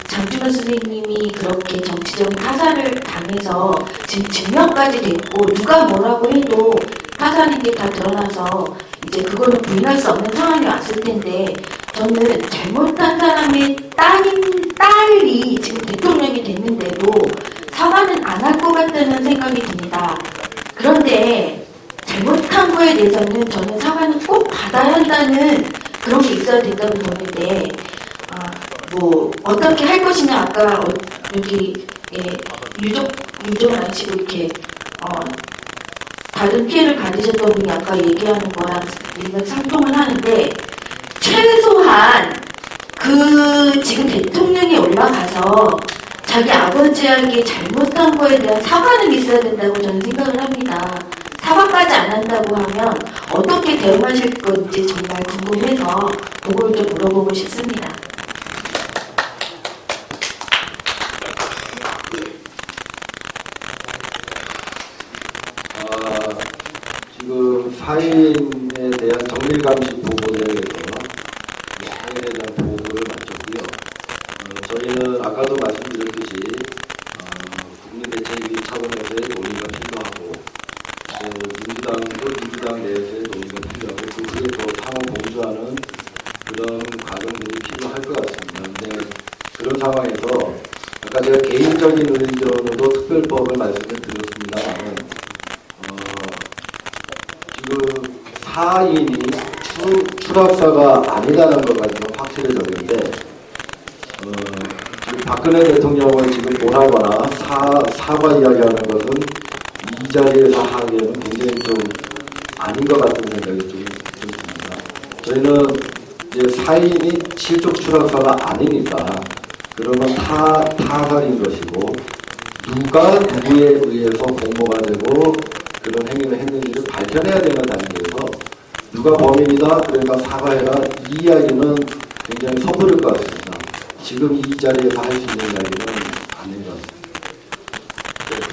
장준호 선생님이 그렇게 정치적 타살을 당해서 지금 증명까지 됐고 누가 뭐라고 해도 타살인 게 다 드러나서 이제 그거는 부인할 수 없는 상황이 왔을 텐데 저는 잘못한 사람의 딸이 지금 대통령이 됐는데도 사과는 안 할 것 같다는 생각이 듭니다. 그런데 잘못한 거에 대해서는 저는 사과는 꼭 받아야 한다는 그런 게 있어야 된다고 보는데 뭐 어떻게 할 것이냐 아까 여기 유족을 안 치고 이렇게 다른 피해를 받으셨던 분이 아까 얘기하는 거랑 일맥상통을 하는데 최소한 그 지금 대통령이 올라가서 자기 아버지에게 잘못한 거에 대한 사과는 있어야 된다고 저는 생각을 합니다. 사과까지 안 한다고 하면 어떻게 대응하실 건지 정말 궁금해서 그걸 좀 물어보고 싶습니다.
지금 사인에 대한 정밀감시 보고에 대해서 사인에 대한 보고를 마쳤고요. 저희는 아까도 말씀드렸듯이 국민대책위 차원에서의 논의가 필요하고 민주당 내에서의 논의가 필요하고 그 후에 또 상호 공조하는 그런 과정들이 필요합니다. 할 것 같습니다. 근데 그런 상황에서 아까 제가 개인적인 의견으로 특별법을 말씀을 드렸습니다만 지금 사인이 추락사가 아니라는 것 가지고 확실해졌는데 지금 박근혜 대통령을 지금 몰아거나 사과 이야기하는 것은 이 자리에서 하기에는 굉장히 좀 아닌 것 같은 생각이 좀 듭니다. 저희는 이제 사인이 실족 추락사가 아니니까 그러면 타살인 것이고 누가 누구에 의해서 공모가 되고 그런 행위를 했는지를 밝혀내야 되는 단계에서 누가 범인이다 그러니까 사과해라 이 이야기는 굉장히 섣부를 것 같습니다. 지금 이 자리에서 할 수 있는 이야기는 아닌 것 같습니다.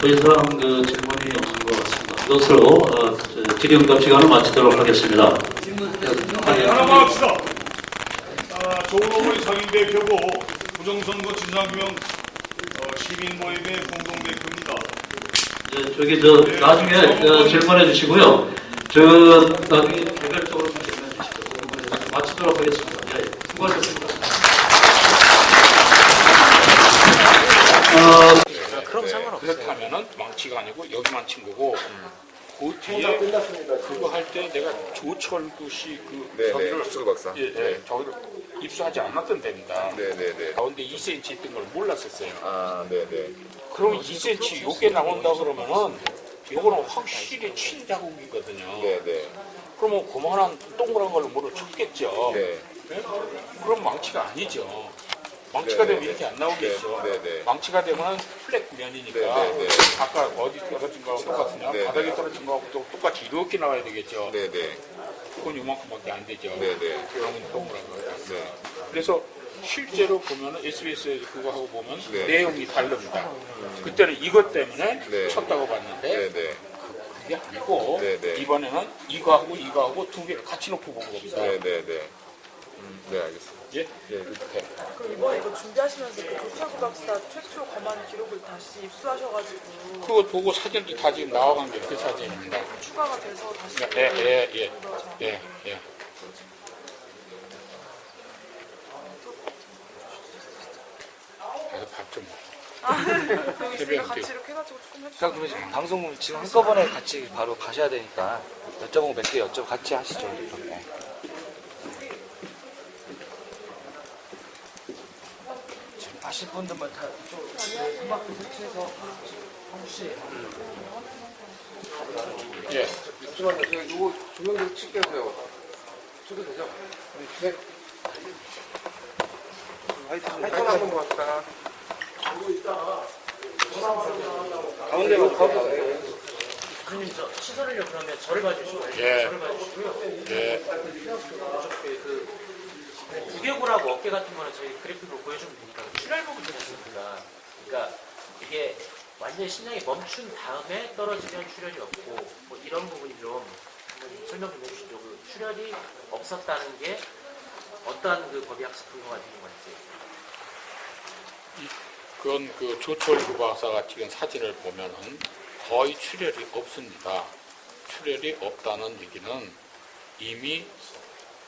더 이상 질문이 없는 것 같습니다. 이것으로 질의응답 시간을 마치도록 하겠습니다.
하나만 합시다. 조은호의 상임대표고 부정선거 진상규명 시민 모임의 공동대표입니다.
저기 나중에 질문해 주시고요. 나중에 개별적으로 좀 질문해 주시죠. 마치도록 하겠습니다. 네, 수고하셨습니다.
그럼 상관없어요. 그렇다면은 망치가 아니고 여기만 친 거고 그 뒤에 그거 할 때 내가 조철구 씨 저기를
박사.
저기를 입수하지 않았던 데입니다.
네네네.
가운데 2cm 있던 걸 몰랐었어요.
아, 네네.
그럼 2cm 요게 나온다 그러면은 요거는 확실히 친 자국이거든요.
네네.
그러면 그만한 동그란 걸로 뭐를 쳤겠죠.
네.
네? 그럼 망치가 아니죠. 망치가 되면 이렇게 안 나오겠죠. 망치가 되면 플랫 면이니까 아까 어디 떨어진 거하고 똑같으냐 바닥에 떨어진 거하고 또 똑같이 이렇게 나와야 되겠죠. 그건 요만큼밖에 안 되죠. 그러면 동그란 거예요. 그래서 실제로 보면은 SBS에 그거 하고 보면 내용이 다릅니다. 그때는 이것 때문에 쳤다고 봤는데 그게 아니고 이번에는 이거하고 두 개를 같이 놓고 본 겁니다.
네, 알겠습니다.
예?
그럼 이번에 이거 준비하시면서 그 조철구 박사 최초 검안 기록을 다시 입수하셔가지고
그거 보고 사진도 다 지금 나와간 게 그 사진입니다.
추가가 돼서 다시
예. 그래서 밥 좀 먹어.
여기 있으니까 같이 이렇게 해가지고 조금 해주세요.
자, 그러면 방송 지금 한꺼번에 같이 바로 가셔야 되니까 여쭤보고 몇 개 여쭤보고 같이 하시죠. 네. 지금 하실 분들만 다 이쪽 한 바퀴 설치해서 혹시
예.
잠시만요. 제가 이거 조명 좀 칠게요. 쳐도 되죠? 네. 화이트 한번 모았다.
가운데로 가보세요. 교수님 저 시선을요 그러면 저를 봐주시고요. 저를 봐주시고요. 그 두개골하고 어깨 같은 거는 저희 그래픽으로 보여주면 되니까 출혈 부분이 있습니다. 그러니까 이게 완전히 심장이 멈춘 다음에 떨어지면 출혈이 없고 뭐 이런 부분이 좀 설명 좀 해주시죠. 그 출혈이 없었다는 게 어떠한 그 법의학적 근거가 되는 건지.
그건 그 조철구 박사가 찍은 사진을 보면은 거의 출혈이 없습니다. 출혈이 없다는 얘기는 이미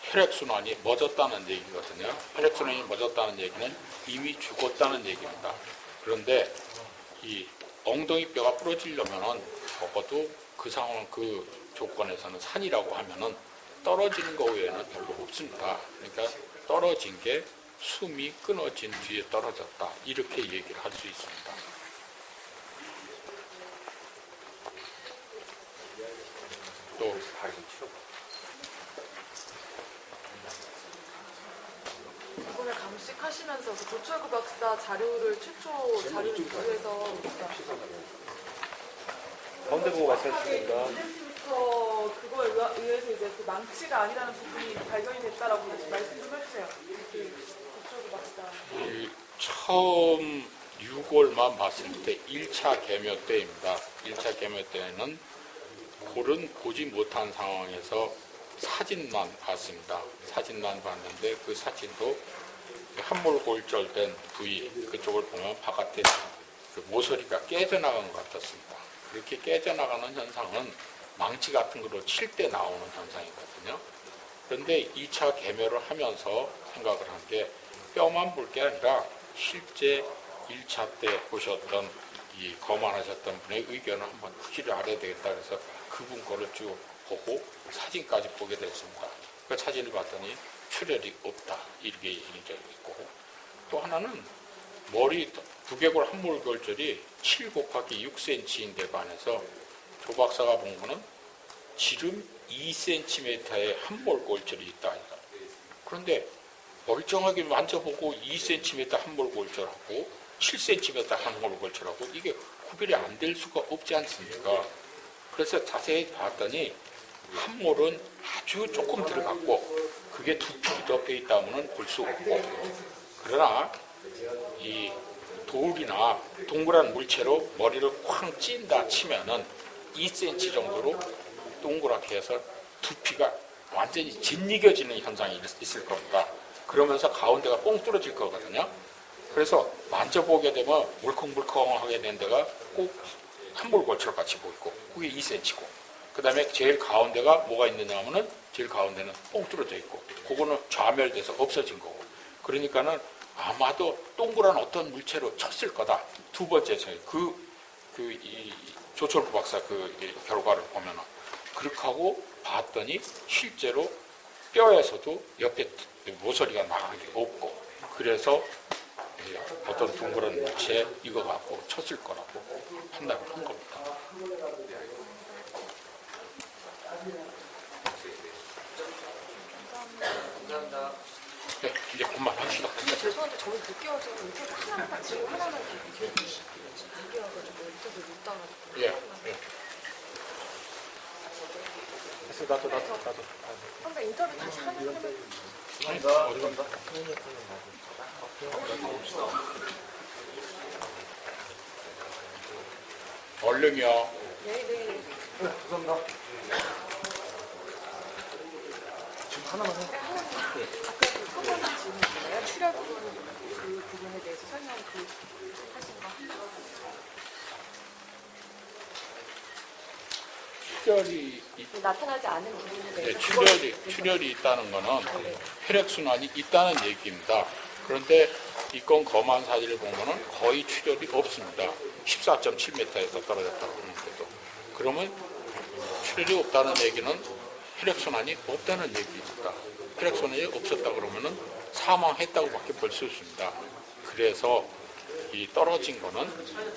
혈액순환이 멎었다는 얘기거든요. 혈액순환이 멎었다는 얘기는 이미 죽었다는 얘기입니다. 그런데 이 엉덩이 뼈가 부러지려면은 적어도 그 상황, 그 조건에서는 산이라고 하면은 떨어지는 거 외에는 별로 없습니다. 그러니까 떨어진 게 숨이 끊어진 뒤에 떨어졌다. 이렇게 얘기를 할 수 있습니다. 또
이번에 감식하시면서 그 조철구 박사 자료를 최초 자료를 구해서
가운데 보고 말씀하십니다.
이제부터 그거에 의해서 이제 그 망치가 아니라는 부분이 발견이 됐다라고 말씀 좀 해주세요. 그 조철구 박사.
처음 6월만 봤을 때 1차 개묘 때입니다. 1차 개묘 때는 볼은 보지 못한 상황에서 사진만 봤습니다. 사진만 봤는데 그 사진도 함몰골절된 부위 그쪽을 보면 바깥에 그 모서리가 깨져나간 것 같았습니다. 이렇게 깨져나가는 현상은 망치 같은 거로 칠 때 나오는 현상이거든요. 그런데 2차 개묘를 하면서 생각을 한 게 뼈만 볼 게 아니라 실제 1차 때 보셨던 이 검안하셨던 분의 의견을 한번 확실히 알아야 되겠다 그래서 그분 거를 쭉 보고 사진까지 보게 됐습니다. 그 사진을 봤더니 출혈이 없다 이렇게 얘기가 있고 또 하나는 머리 두개골 함몰골절이 7 곱하기 6cm인데 반해서 조 박사가 본 거는 지름 2cm의 함몰골절이 있다. 그런데 멀쩡하게 만져보고 2cm 함몰골절하고 7cm 함몰골절하고 이게 구별이 안 될 수가 없지 않습니까? 그래서 자세히 봤더니 함몰은 아주 조금 들어갔고 그게 두피 덮여 있다면 볼 수 없고 그러나 이 돌이나 동그란 물체로 머리를 쾅 찐다 치면은 2cm 정도로 동그랗게 해서 두피가 완전히 짓이겨지는 현상이 있을 겁니다. 그러면서 가운데가 뽕 뚫어질 거거든요. 그래서 만져보게 되면 물컹물컹하게 된 데가 꼭 함몰골절 같이 보이고 그게 2cm고 그 다음에 제일 가운데가 뭐가 있느냐 하면은 제일 가운데는 뽕 뚫어져 있고 그거는 좌멸돼서 없어진 거고 그러니까는 아마도 동그란 어떤 물체로 쳤을 거다. 두 번째 이 조철구 박사 결과를 보면은 그렇게 하고 봤더니 실제로 뼈에서도 옆에 모서리가 나가는 게 없고 그래서 어떤 동그란 물체 이거 갖고 쳤을 거라고 판단을 한 겁니다.
감사합니다.
네, 이제 그만합시다.
죄송한데 저희 늦게 와서 인터뷰 하나만 지금 하나만 기회 주시면 늦게 와가지고 인터뷰 못 따가지고.
예.
나도.
한번 인터뷰 다시 하는
얼른요.
네.
감사합니다.
지금 하나만 해. 아까 그 소변 질문인가요? 출혈 그 부분에 대해서 설명 하신 거.
출혈이
나타나지 않은 부분에 대해서.
출혈이 있다는 거는 혈액순환이 있다는 얘기입니다. 그런데 이 건 검안 사진을 보면은 거의 출혈이 없습니다. 14.7m에서 떨어졌다고 하는데도. 그러면 출혈이 없다는 얘기는 혈액순환이 없다는 얘기입니다. 혈액순환이 없었다 그러면은 사망했다고밖에 볼 수 있습니다. 그래서 이 떨어진 거는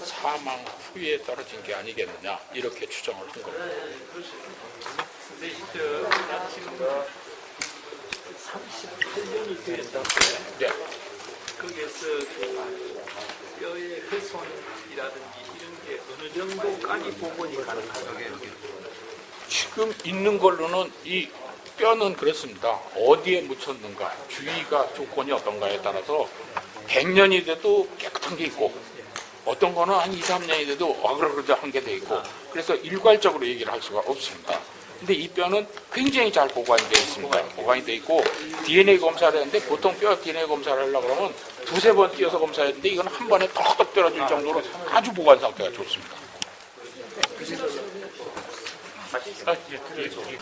사망 후에 떨어진 게 아니겠느냐 이렇게 추정을 한 겁니다.
선생님, 지금 38년이 됐다고요.
네.
거기에서 뼈의 훼손이라든지 이런 게 어느 정도까지 복원이 가능한가요?
지금 있는 걸로는 이 뼈는 그렇습니다. 어디에 묻혔는가, 주위가 조건이 어떤가에 따라서 100년이 돼도 깨끗한 게 있고 어떤 거는 한 2, 3년이 돼도 어그러그러한 게 돼 있고 그래서 일괄적으로 얘기를 할 수가 없습니다. 근데 이 뼈는 굉장히 잘 보관이 되어 있습니다. 보관이 되어 있고 DNA 검사를 했는데 보통 뼈 DNA 검사를 하려고 그러면 두세 번 뛰어서 검사했는데 이건 한 번에 턱턱 떨어질 정도로 아주 보관 상태가 좋습니다. 예.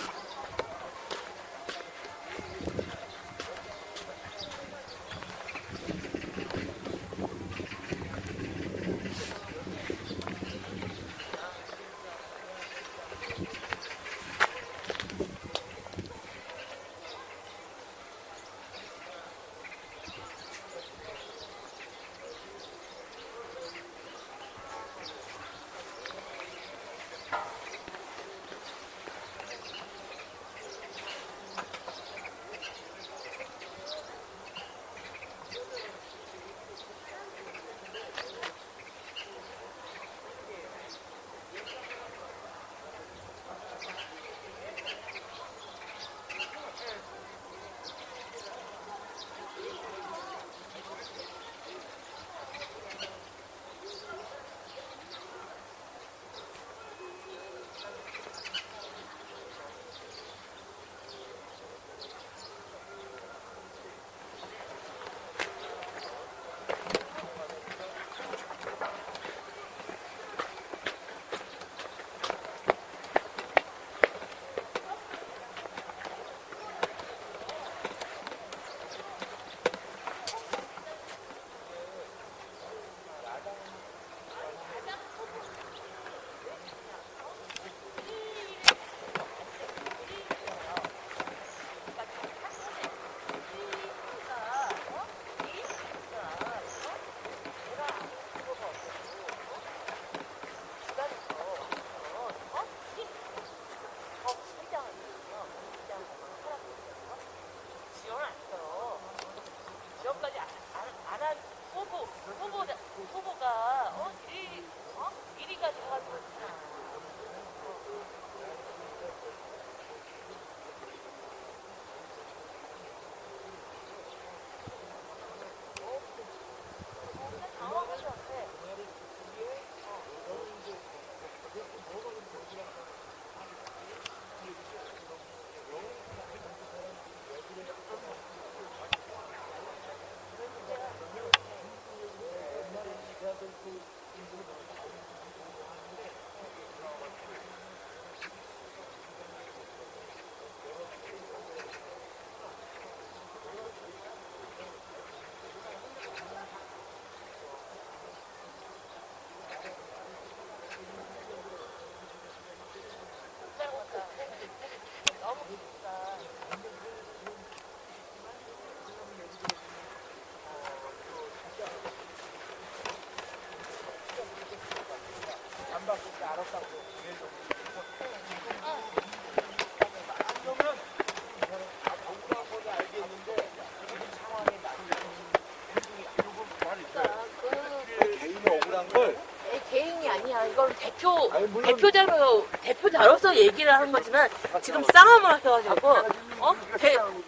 자, 이건 대표자로서 얘기를 하는 거지만 지금 싸움을 하셔가지고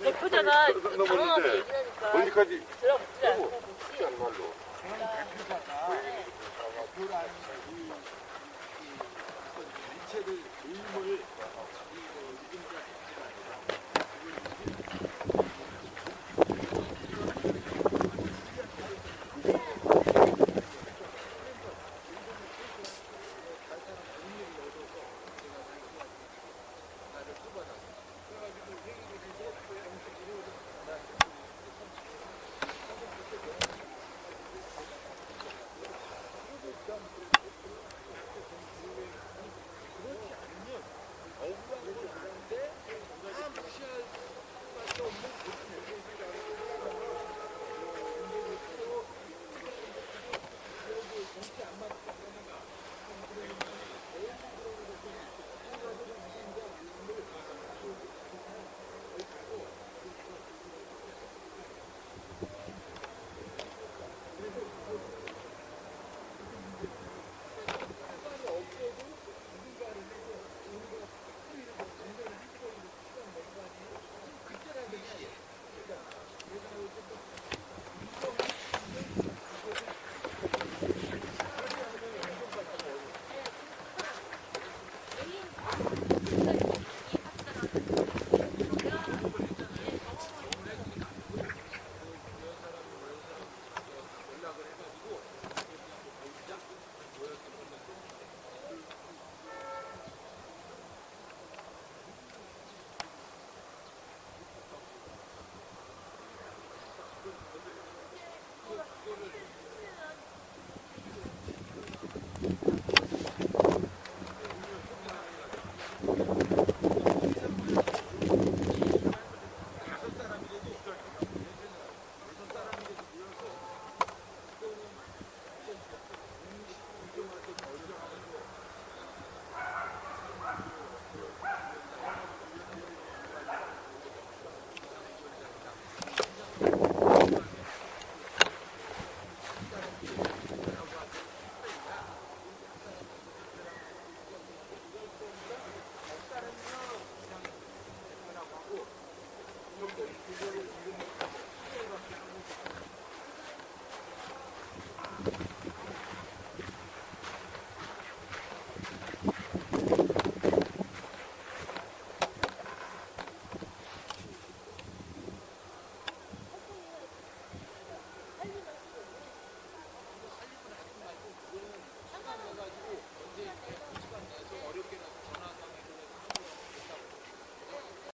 대표자가 당황하게 얘기를 하니까
언제까지
들어붙지 않는 거지.
전체를 의문을